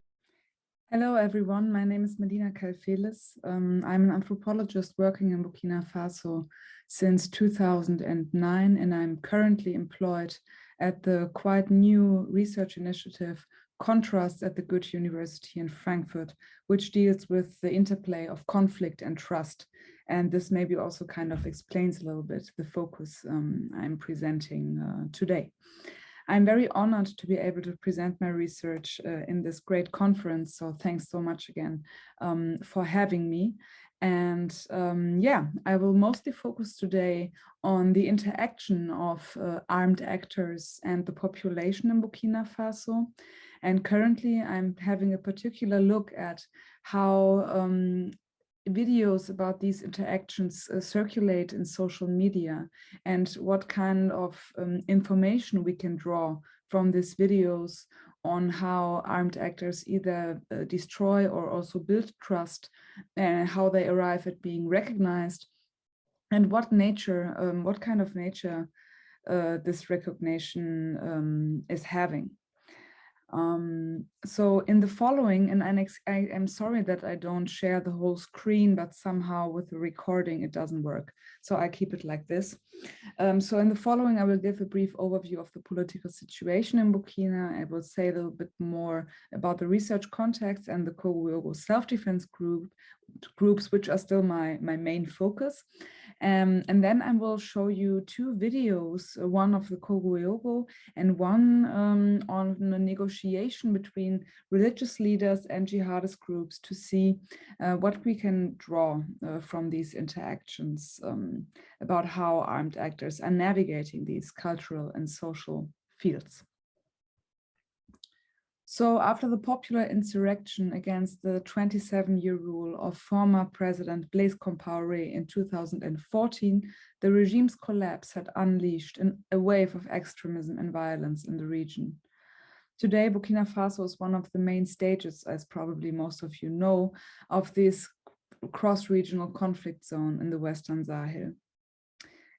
Hello, everyone. My name is Medina Kalfeles. I'm an anthropologist working in Burkina Faso since 2009, and I'm currently employed at the quite new research initiative Contrast at the Goethe University in Frankfurt, which deals with the interplay of conflict and trust. And this maybe also kind of explains a little bit the focus I'm presenting today. I'm very honored to be able to present my research in this great conference. So thanks so much again for having me. And yeah, I will mostly focus today on the interaction of armed actors and the population in Burkina Faso. And currently I'm having a particular look at how videos about these interactions circulate in social media and what kind of information we can draw from these videos on how armed actors either destroy or also build trust, and how they arrive at being recognized, and what kind of nature this recognition is having. So in the following, and I'm sorry that I don't share the whole screen, but somehow with the recording, it doesn't work. So I keep it like this. So in the following, I will give a brief overview of the political situation in Burkina. I will say a little bit more about the research context and the Kogo self-defense groups, which are still my main focus. And then I will show you two videos, one of the Kogo and one on the negotiation between religious leaders and jihadist groups to see what we can draw from these interactions about how armed actors are navigating these cultural and social fields. So after the popular insurrection against the 27-year rule of former President Blaise Compaoré in 2014, the regime's collapse had unleashed a wave of extremism and violence in the region. Today, Burkina Faso is one of the main stages, as probably most of you know, of this cross-regional conflict zone in the Western Sahel.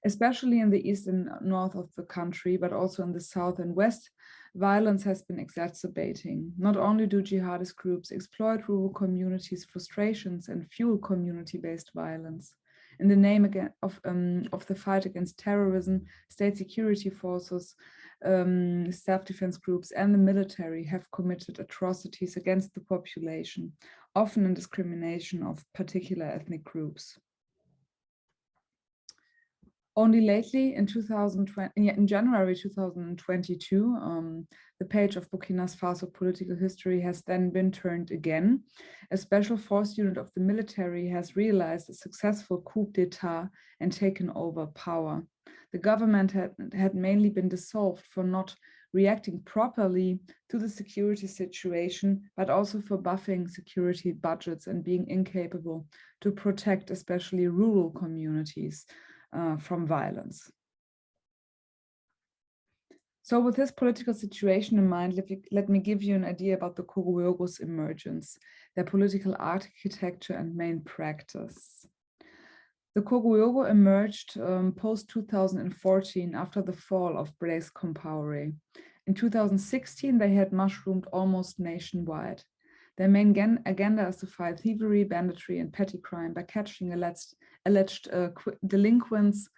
Especially in the east and north of the country, but also in the south and west, violence has been exacerbating. Not only do jihadist groups exploit rural communities' frustrations and fuel community-based violence. In the name of the fight against terrorism, state security forces, self-defense groups, and the military have committed atrocities against the population, often in discrimination of particular ethnic groups. Only lately, in January 2022, the page of Burkina Faso political history has then been turned again. A special force unit of the military has realized a successful coup d'etat and taken over power. The government had mainly been dissolved for not reacting properly to the security situation, but also for buffing security budgets and being incapable to protect especially rural communities from violence. So with this political situation in mind, let me give you an idea about the Kogo-Yogo's emergence, their political architecture and main practice. The Kogo-Yogo emerged post-2014 after the fall of Blaise Compaoré. In 2016, they had mushroomed almost nationwide. Their main agenda is to fight thievery, banditry, and petty crime by catching alleged delinquents,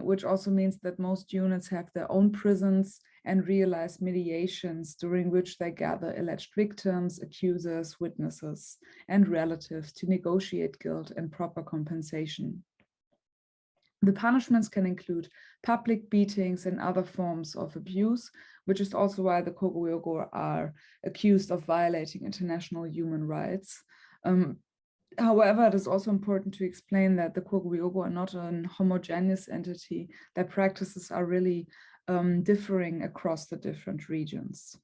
which also means that most units have their own prisons and realize mediations during which they gather alleged victims, accusers, witnesses, and relatives to negotiate guilt and proper compensation. The punishments can include public beatings and other forms of abuse, which is also why the Kogo-Yogo are accused of violating international human rights. However, it is also important to explain that the Kogo-Yogo are not a homogeneous entity. Their practices are really differing across the different regions.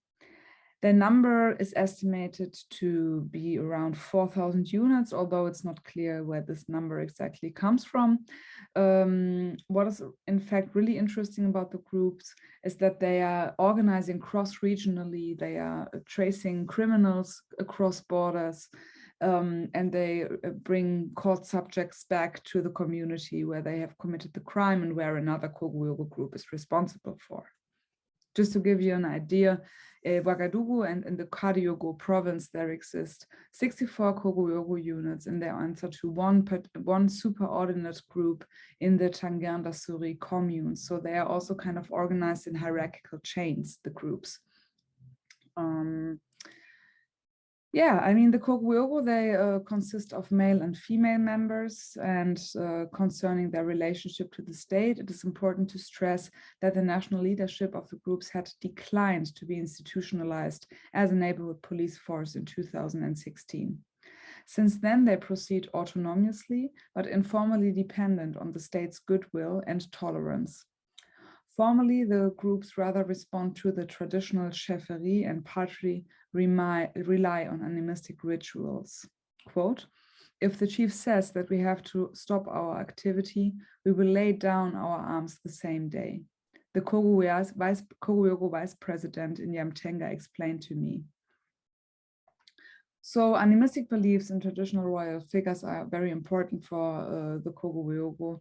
Their number is estimated to be around 4,000 units, although it's not clear where this number exactly comes from. What is in fact really interesting about the groups is that they are organizing cross-regionally, they are tracing criminals across borders, and they bring court subjects back to the community where they have committed the crime and where another Kogo-Yogo group is responsible for. Just to give you an idea, Ouagadougou and in the Kadi-Yogo province, there exist 64 Kogo-Yogo units in their answer to one superordinate group in the Tanganda-Suri commune. So they are also kind of organized in hierarchical chains, the groups. Yeah, I mean, the Kogo-Yogo, they consist of male and female members, and concerning their relationship to the state, it is important to stress that the national leadership of the groups had declined to be institutionalized as a neighborhood police force in 2016. Since then, they proceed autonomously, but informally dependent on the state's goodwill and tolerance. Formally, the groups rather respond to the traditional chefferie and partly rely on animistic rituals. Quote, if the chief says that we have to stop our activity, we will lay down our arms the same day. The Kogo-Yogo vice president in Yamtenga explained to me. So animistic beliefs in traditional royal figures are very important for the Kogo-Yogo,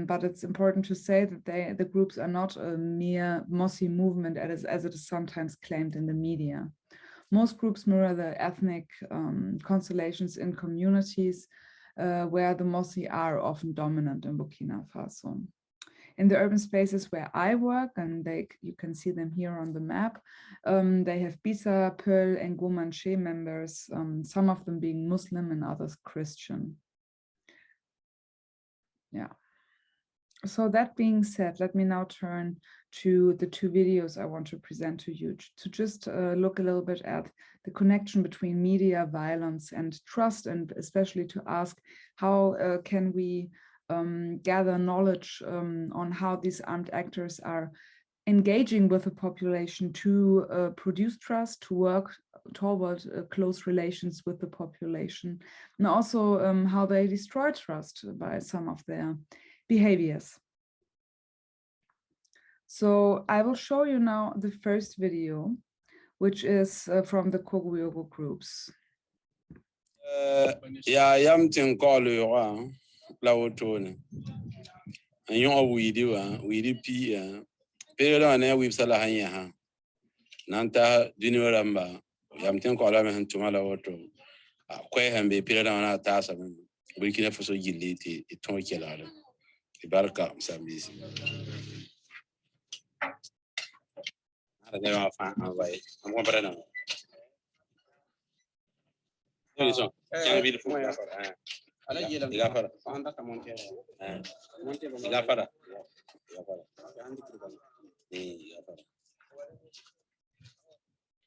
but it's important to say that the groups are not a mere Mossi movement as it is sometimes claimed in the media. Most groups mirror the ethnic constellations in communities where the Mossi are often dominant in Burkina Faso. In the urban spaces where I work, and you can see them here on the map, they have Bisa, Peul, and Gumanche members, some of them being Muslim and others Christian. Yeah. So that being said, let me now turn to the two videos I want to present to you to just look a little bit at the connection between media, violence, and trust, and especially to ask how can we gather knowledge on how these armed actors are engaging with the population to produce trust, to work toward close relations with the population, and also how they destroy trust by some of their behaviors. So I will show you now the first video. which is from the Koguyogo groups. Ya yam tin call you la wotone. And you are we P. Period on air with Salahanya. Nanta Dinuramba, yam tin call him to Malawato. Quay and be period on our task. We can have so gility, it don't kill out. The barca, some busy. I don't know if I'm going to can't be the food.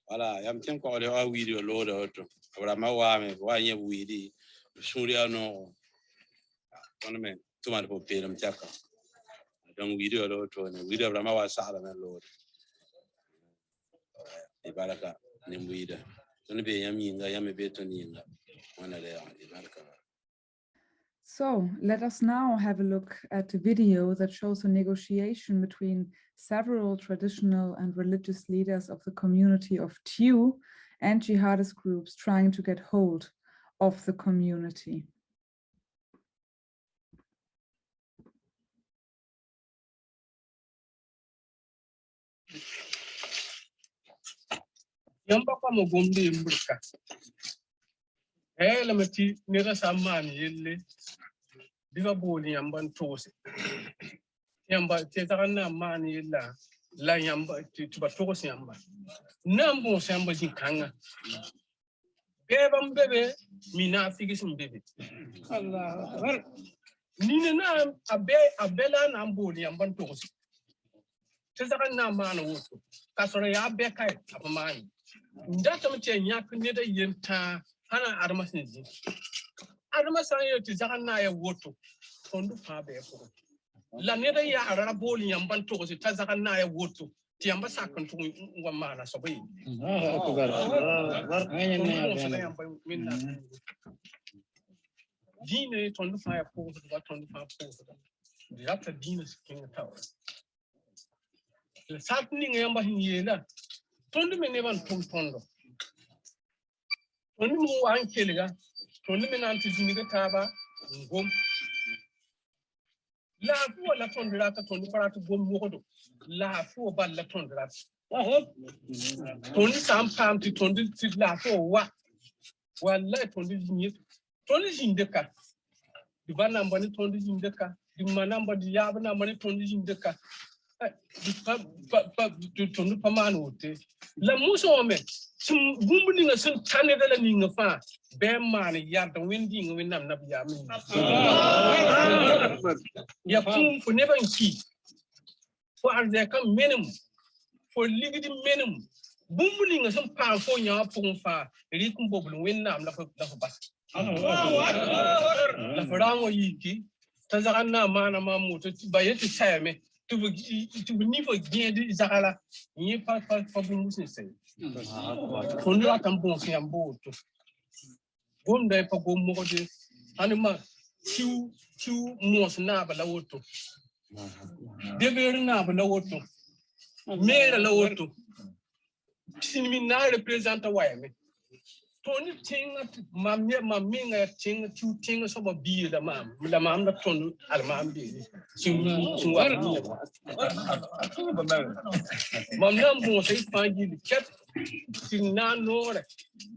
Voilà, I'm thinking all the video load out. But I'm aware why you weedy. Surely no. One man, 2 months for pay them check. I don't video load to a video of Ramawa Salaman load. The Baraka, name weeder. Don't be a mean, I am a bit on the one of the Baraka. So let us now have a look at a video that shows a negotiation between several traditional and religious leaders of the community of Tiu and jihadist groups trying to get hold of the community. Yamba kwa mogombe mburka. La mati nera samani yelle. Diga boli yamba ntose. Yamba tetana mani yella. La yamba tuba tose yamba. Nambo samba jinkanga. Beba mbebe mina figis mbebe. Allah. Nina na abela na mboli yamba ntose. Tetana mani woto. Kasore ya bekai apamani. Ndata mche nyak nida yenta hana armasinzi. Armasan ti zakana ya woto. Fondu fabe ko. La nida ya araboli yambanto ko ta zakana ya woto. Ti yamba sakantu ngwamana sobai. Dine tondu fa ya ko ba tondu fa ko. Dirata dine skin tawa. Le satni ngamba hinyela. Tondi me nevan tondo. Tondi mu ankeliga. Tondi me nanti zuniga taba ngom. La fu la tondi rata tondi paratu gom modo. La fu ba la tondi rata. Tondi sam pam ti tondi ti la fu wa. Wallahi tondi zinyi. Tondi zindeka. Di bana mbani tondi zindeka. Di manamba di yaba mbani tondi zindeka. Tondi pamano te. La muso me sum gumbu nga sun tane dala ni nga fa be man yarda wendi nga wenam na biya min ya kum fu neban ki fo arde kam menem fo ligidi menem gumbu nga sun pa fo nya pung fa ri kum bobul wenam la fa bas la fa rango yiki tazaganna mana mamuto bayeti sayame tu niveau bien de zakala ni pas bumbu c'est on doit tambon c'est un beau tout gom dai pa gom mo de anima tu mo na ba la woto de ver na ba la woto mere la woto sinmi na representa wayame toni tinga mamminga tinga tu tinga so ba bi la mam la tonu al mam bi sun wa mam nam mo sai fangi di ket tin na nore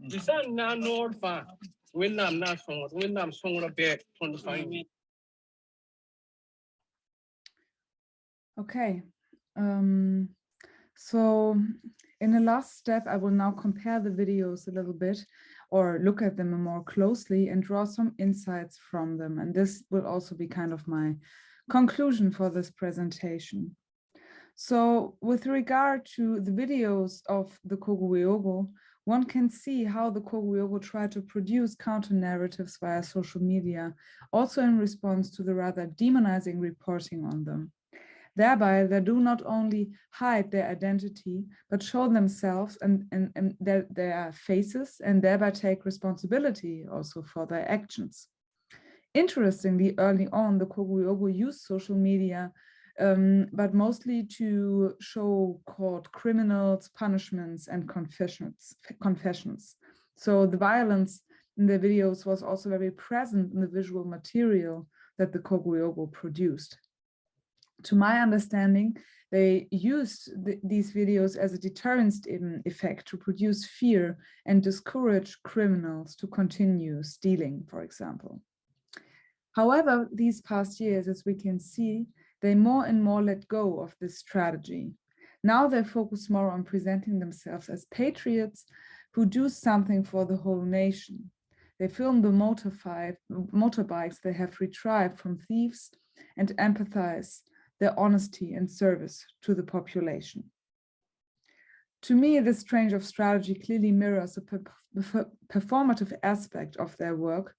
bisan na nor fa when nam song la be tonu fangi. Okay. So in the last step, I will now compare the videos a little bit or look at them more closely and draw some insights from them. And this will also be kind of my conclusion for this presentation. So with regard to the videos of the Koguyogo, one can see how the Koguyogo try to produce counter-narratives via social media, also in response to the rather demonizing reporting on them. Thereby, they do not only hide their identity, but show themselves and their faces, and thereby take responsibility also for their actions. Interestingly, early on, the Koguyogo used social media but mostly to show court criminals, punishments, and confessions. So the violence in the videos was also very present in the visual material that the Koguyogo produced. To my understanding, they used these videos as a deterrent effect to produce fear and discourage criminals to continue stealing, for example. However, these past years, as we can see, they more and more let go of this strategy. Now they focus more on presenting themselves as patriots who do something for the whole nation. They film the motorbikes they have retrieved from thieves and empathize their honesty and service to the population. To me, this change of strategy clearly mirrors a performative aspect of their work,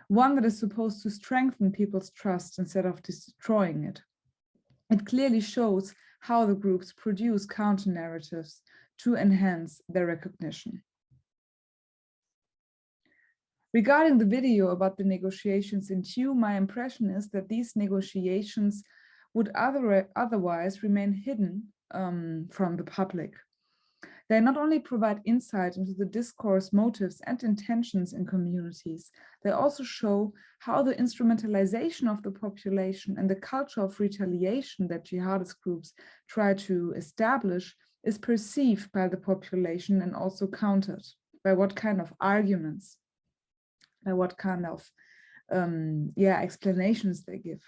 one that is supposed to strengthen people's trust instead of destroying it. It clearly shows how the groups produce counter-narratives to enhance their recognition. Regarding the video about the negotiations in Thieu, my impression is that these negotiations would otherwise remain hidden from the public. They not only provide insight into the discourse, motives, and intentions in communities, they also show how the instrumentalization of the population and the culture of retaliation that jihadist groups try to establish is perceived by the population and also countered by what kind of arguments, by what kind of explanations they give.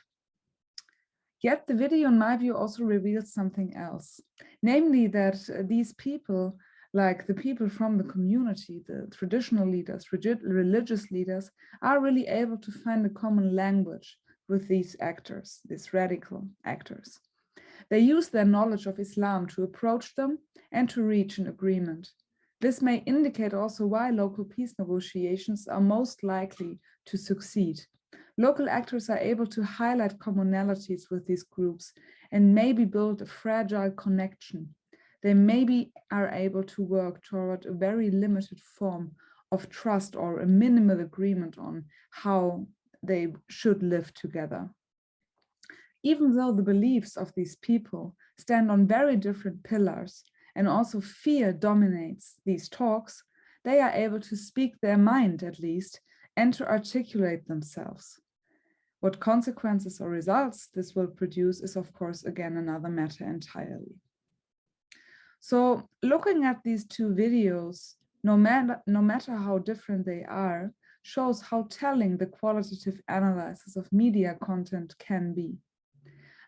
Yet the video, in my view, also reveals something else, namely that these people, like the people from the community, the traditional leaders, religious leaders, are really able to find a common language with these actors, these radical actors. They use their knowledge of Islam to approach them and to reach an agreement. This may indicate also why local peace negotiations are most likely to succeed. Local actors are able to highlight commonalities with these groups and maybe build a fragile connection. They maybe are able to work toward a very limited form of trust or a minimal agreement on how they should live together. Even though the beliefs of these people stand on very different pillars and also fear dominates these talks, they are able to speak their mind at least and to articulate themselves. What consequences or results this will produce is, of course, again, another matter entirely. So looking at these two videos, no matter how different they are, shows how telling the qualitative analysis of media content can be.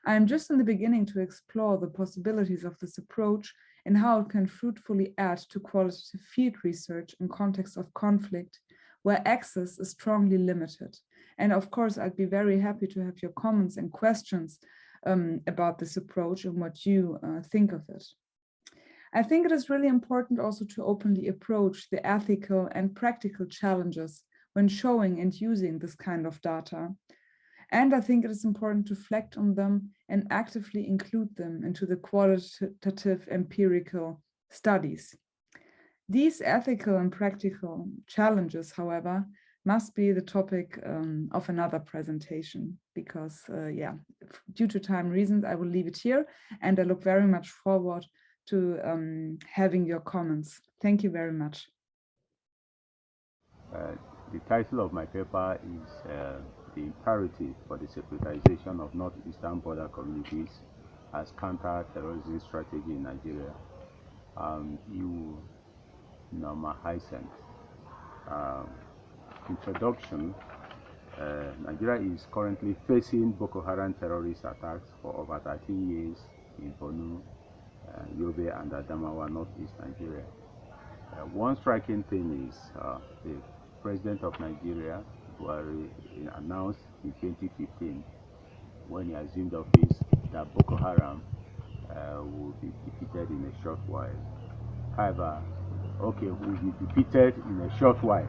I am just in the beginning to explore the possibilities of this approach and how it can fruitfully add to qualitative field research in context of conflict, where access is strongly limited. And of course, I'd be very happy to have your comments and questions about this approach and what you think of it. I think it is really important also to openly approach the ethical and practical challenges when showing and using this kind of data. And I think it is important to reflect on them and actively include them into the qualitative empirical studies. These ethical and practical challenges, however, must be the topic of another presentation because, due to time reasons, I will leave it here and I look very much forward to having your comments. Thank you very much. The title of my paper is The Imperative for the Securitization of Northeastern Border Communities as Counter-Terrorism Strategy in Nigeria. Norma Hysent. Introduction. Nigeria is currently facing Boko Haram terrorist attacks for over 13 years in Borno, Yobe, and Adamawa, Northeast Nigeria. One striking thing is the President of Nigeria, Buhari, announced in 2015, when he assumed office, that Boko Haram will be defeated in a short while. However, will be defeated in a short while.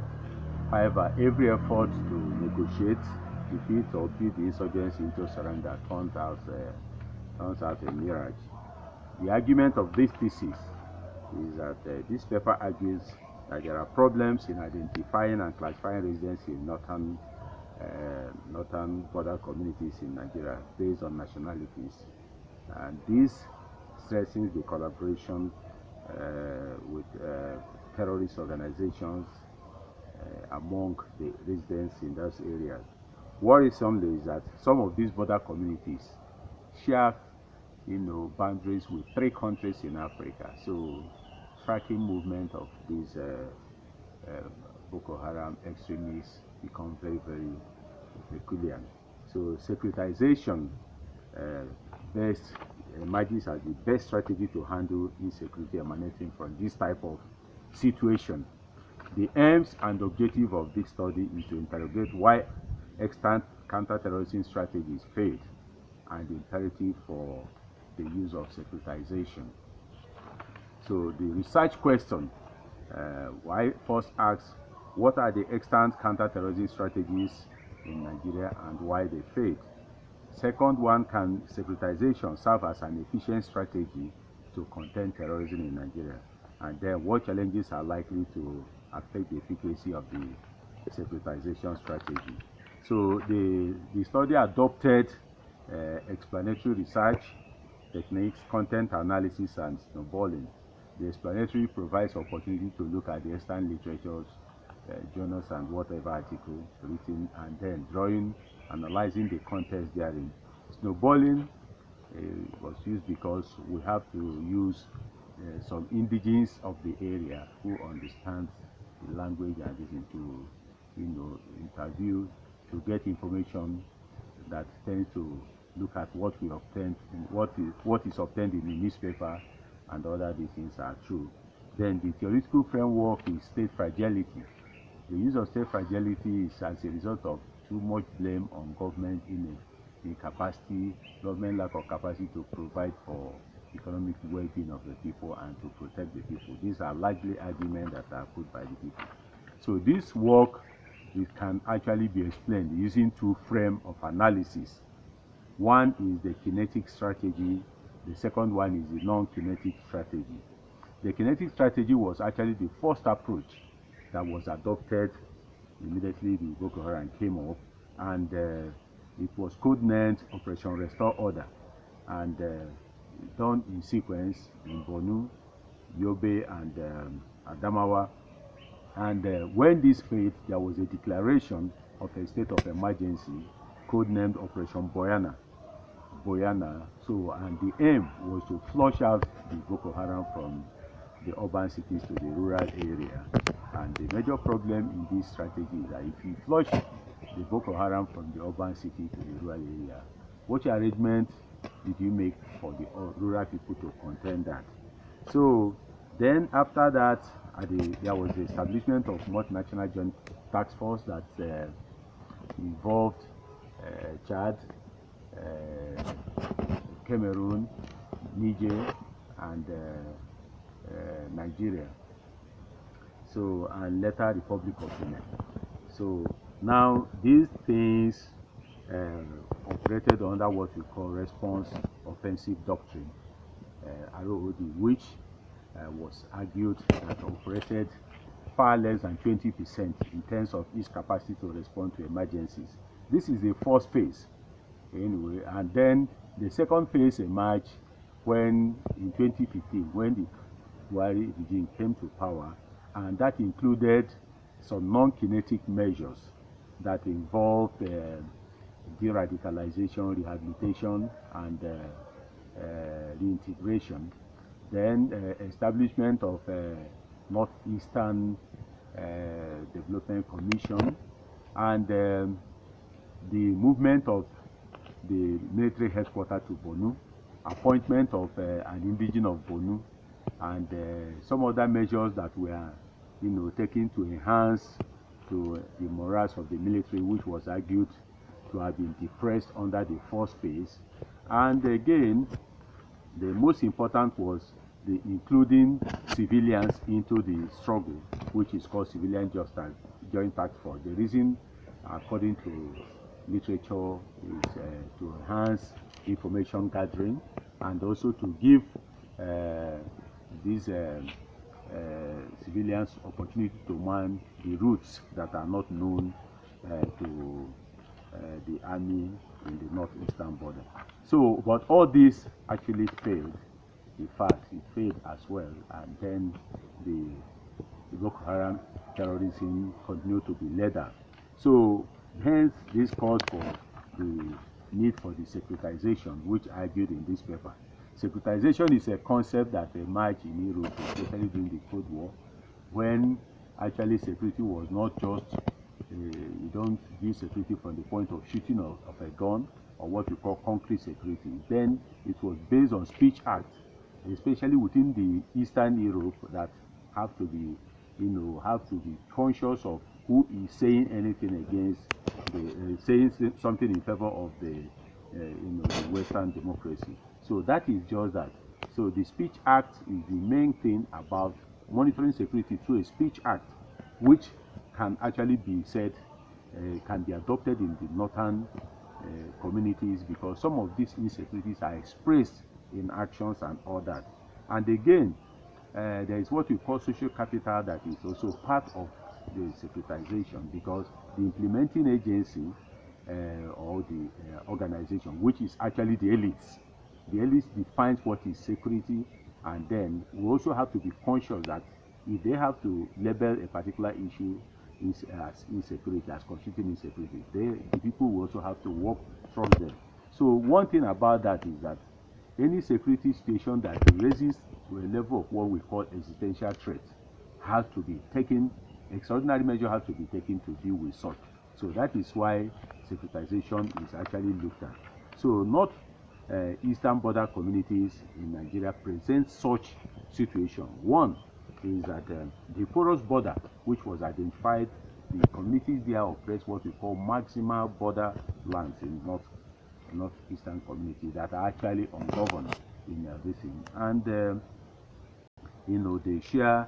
However, every effort to negotiate, defeat, or beat the insurgency into surrender turns out a mirage. The argument of this thesis is that this paper argues that there are problems in identifying and classifying residents in northern northern border communities in Nigeria based on nationalities. And this strengthens the collaboration with terrorist organizations among the residents in those areas. Worrisomely is that some of these border communities share, boundaries with 3 countries in Africa. So tracking movement of these Boko Haram extremists become very, very peculiar. So securitization best emerges as the best strategy to handle insecurity emanating from this type of situation. The aims and objective of this study is to interrogate why extant counter-terrorism strategies failed and the imperative for the use of securitization. So the research question, why first asks, what are the extant counter-terrorism strategies in Nigeria and why they failed? Second one, can securitization serve as an efficient strategy to contain terrorism in Nigeria? And then what challenges are likely to affect the efficacy of the securitization strategy? So the study adopted explanatory research techniques, content analysis, and snowballing. The explanatory provides opportunity to look at the extant literatures, journals, and whatever article written, and then analyzing the context therein. Snowballing was used because we have to use some indigenes of the area who understand the language and listen to, interview to get information that tends to look at what we obtained, what is obtained in the newspaper, and other these things are true. Then the theoretical framework is state fragility. The use of state fragility is as a result of too much blame on government government lack of capacity to provide for economic well-being of the people and to protect the people. These are largely arguments that are put by the people. So this work, it can actually be explained using 2 frames of analysis. One is the kinetic strategy, the second one is the non-kinetic strategy. The kinetic strategy was actually the first approach that was adopted immediately the Boko Haram came up, and it was codenamed Operation Restore Order, and done in sequence in Borno, Yobe, and Adamawa. And when this failed, there was a declaration of a state of emergency codenamed Operation Boyana. So, and the aim was to flush out the Boko Haram from the urban cities to the rural area. And the major problem in this strategy is that if you flush the Boko Haram from the urban city to the rural area, what arrangement did you make for the rural people to contain that? So then after that, there was the establishment of multinational joint task force that involved Chad, Cameroon, Niger, and Nigeria. So, and later Republic of Benin. So now these things operated under what we call response offensive doctrine, ROOD, which was argued that operated far less than 20% in terms of its capacity to respond to emergencies. This is the first phase, anyway, and then the second phase emerged when, in 2015, when the Buhari regime came to power, and that included some non-kinetic measures that involved de-radicalization, rehabilitation, and reintegration. Then establishment of Northeastern Development Commission, and the movement of the military headquarters to Borno, appointment of an indigene of Borno, and some other measures that were, taken to enhance to the morals of the military, which was argued to have been depressed under the first phase. And again, the most important was the including civilians into the struggle, which is called Civilian Joint Task Force. The reason, according to literature, is to enhance information gathering and also to give these civilians opportunity to man the routes that are not known to the army in the northeastern border. So, but all this actually failed. In fact, it failed as well, and then the Boko Haram terrorism continued to be lethal. So, hence this calls for the need for the securitization, which I argued in this paper. Securitization is a concept that emerged in Europe, especially during the Cold War, when actually security was not just, you don't give security from the point of shooting of a gun, or what we call concrete security. Then it was based on speech acts, especially within the Eastern Europe, that have to be, have to be conscious of who is saying anything against the, saying something in favor of the, the Western democracy. So that is just that. So the Speech Act is the main thing about monitoring security through a Speech Act, which can actually be said, can be adopted in the northern communities, because some of these insecurities are expressed in actions and all that. And again, there is what we call social capital that is also part of the securitization, because the implementing agency or the organization, which is actually the elites, defines what is security, and then we also have to be conscious that if they have to label a particular issue as insecurity, as constituting insecurity, the people will also have to work from them. So one thing about that is that any security situation that raises to a level of what we call existential threat has to be taken, extraordinary measures have to be taken to deal with such. So that is why securitization is actually looked at. So not eastern border communities in Nigeria present such situation. One is that the porous border, which was identified, the communities there oppress what we call maximal border lands in northeastern communities that are actually ungoverned in this thing. And they share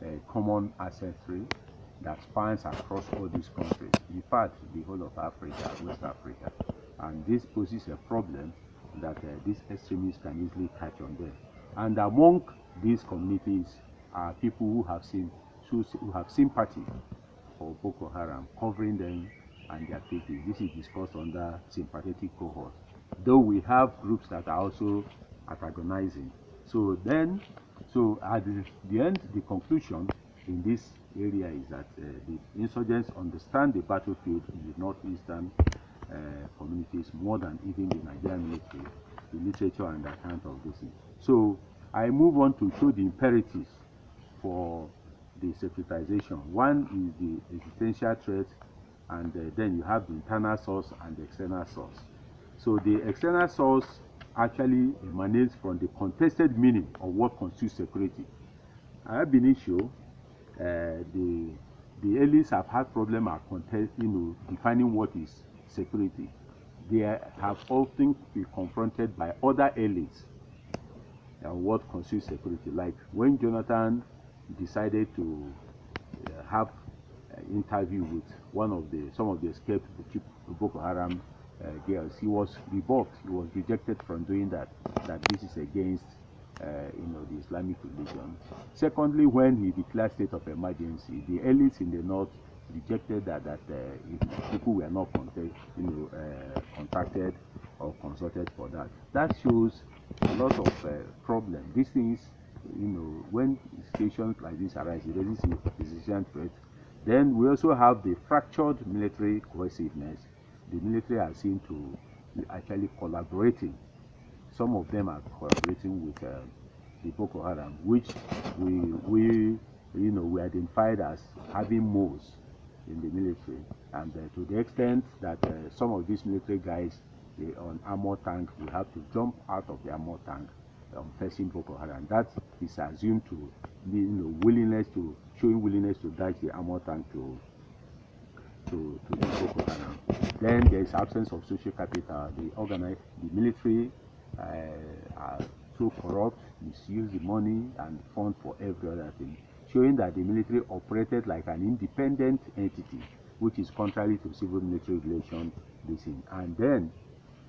a common ancestry that spans across all these countries, in fact the whole of Africa, West Africa. And this poses a problem that these extremists can easily catch on them. And among these communities are people who have sympathy for Boko Haram, covering them and their activities. This is discussed under sympathetic cohort, though we have groups that are also antagonizing. So at the end, the conclusion in this area is that the insurgents understand the battlefield in the northeastern communities more than even the Nigerian military, the literature and account of this thing. So I move on to show the imperatives for the securitization. One is the existential threat, and then you have the internal source and the external source. So the external source actually emanates from the contested meaning of what constitutes security. Ab initio, the elites have had problem at defining what is security. They have often been confronted by other elites and what constitutes security. Like when Jonathan decided to have an interview with some of the escaped Boko Haram girls, he was rebuffed. He was rejected from doing that this is against the Islamic religion. Secondly, when he declared state of emergency, the elites in the north rejected that if people were not contacted or consulted for that. That shows a lot of problems. These things, when situations like this arise, there is a decision threat. Then we also have the fractured military cohesiveness. The military are seen to be actually collaborating. Some of them are collaborating with the Boko Haram, which we identified as having moves in the military, and to the extent that some of these military guys on armor tank will have to jump out of the armor tank facing Boko Haram. That is assumed to be showing willingness to dash the armor tank to the Boko Haram. Then there is absence of social capital. The military are so corrupt, misuse the money and fund for every other thing, showing that the military operated like an independent entity, which is contrary to civil military relations. And then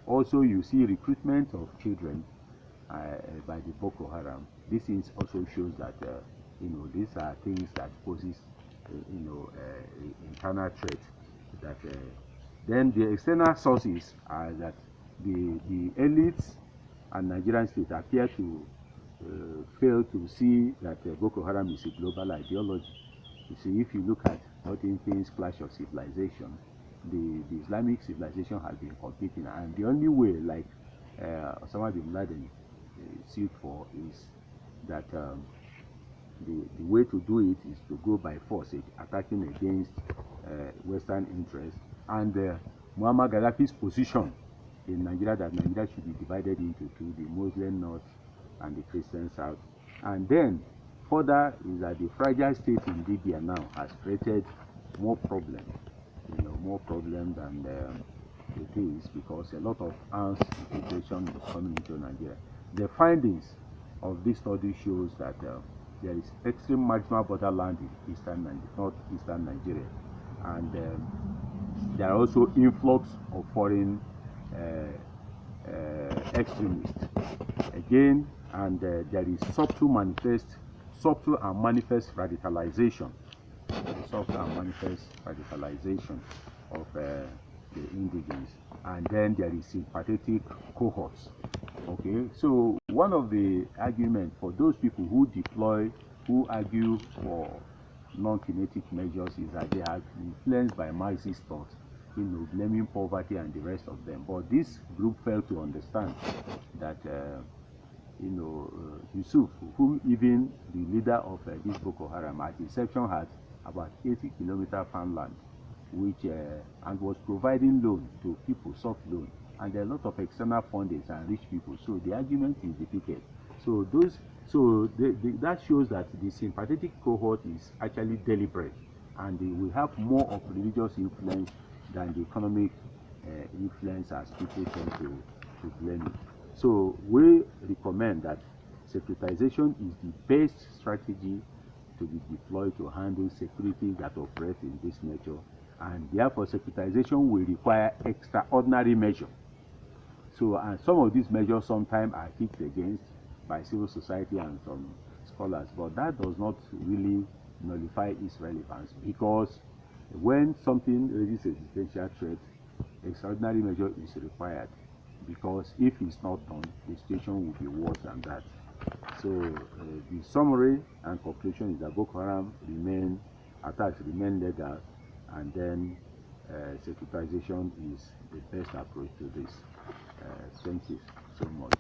also you see recruitment of children by the Boko Haram. This also shows that these are things that poses internal threat that Then the external sources are that the elites and Nigerian state appear to fail to see that Boko Haram is a global ideology. You see, if you look at Northern King's clash of civilization, the Islamic civilization has been competing, and the only way, like Osama bin Laden sued for, is that the way to do it is to go by force, attacking against Western interests, and Muammar Gaddafi's position in Nigeria, that Nigeria should be divided into two, the Muslim North and the Christian South. And then further is that the fragile state in Libya now has created more problems, more problems than it is, because a lot of arms infiltration is coming into Nigeria. The findings of this study shows that there is extreme marginal borderland in northeastern Nigeria, and there are also influx of foreign extremists again, and there is subtle and manifest radicalization, of the indigents, and then there is sympathetic cohorts. Okay, so one of the arguments for those people who argue for non-kinetic measures is that they are influenced by Marxist thought, blaming poverty and the rest of them. But this group failed to understand that Yusuf, whom even the leader of this Boko Haram at inception had about 80-kilometer farmland, which and was providing loan to people, soft loan, and there are a lot of external funders and rich people. So the argument is defeated. So that shows that the sympathetic cohort is actually deliberate, and they will have more of religious influence than the economic influence, as people tend to blame it. So we recommend that securitization is the best strategy to be deployed to handle security that operates in this nature, and therefore securitization will require extraordinary measures. So, and some of these measures sometimes are kicked against by civil society and some scholars, but that does not really nullify its relevance, because when something raises existential threat, extraordinary measure is required, because if it's not done, the situation will be worse than that. So the summary and conclusion is that Boko Haram attacks remain legal, and then securitization is the best approach to this. Thank you so much.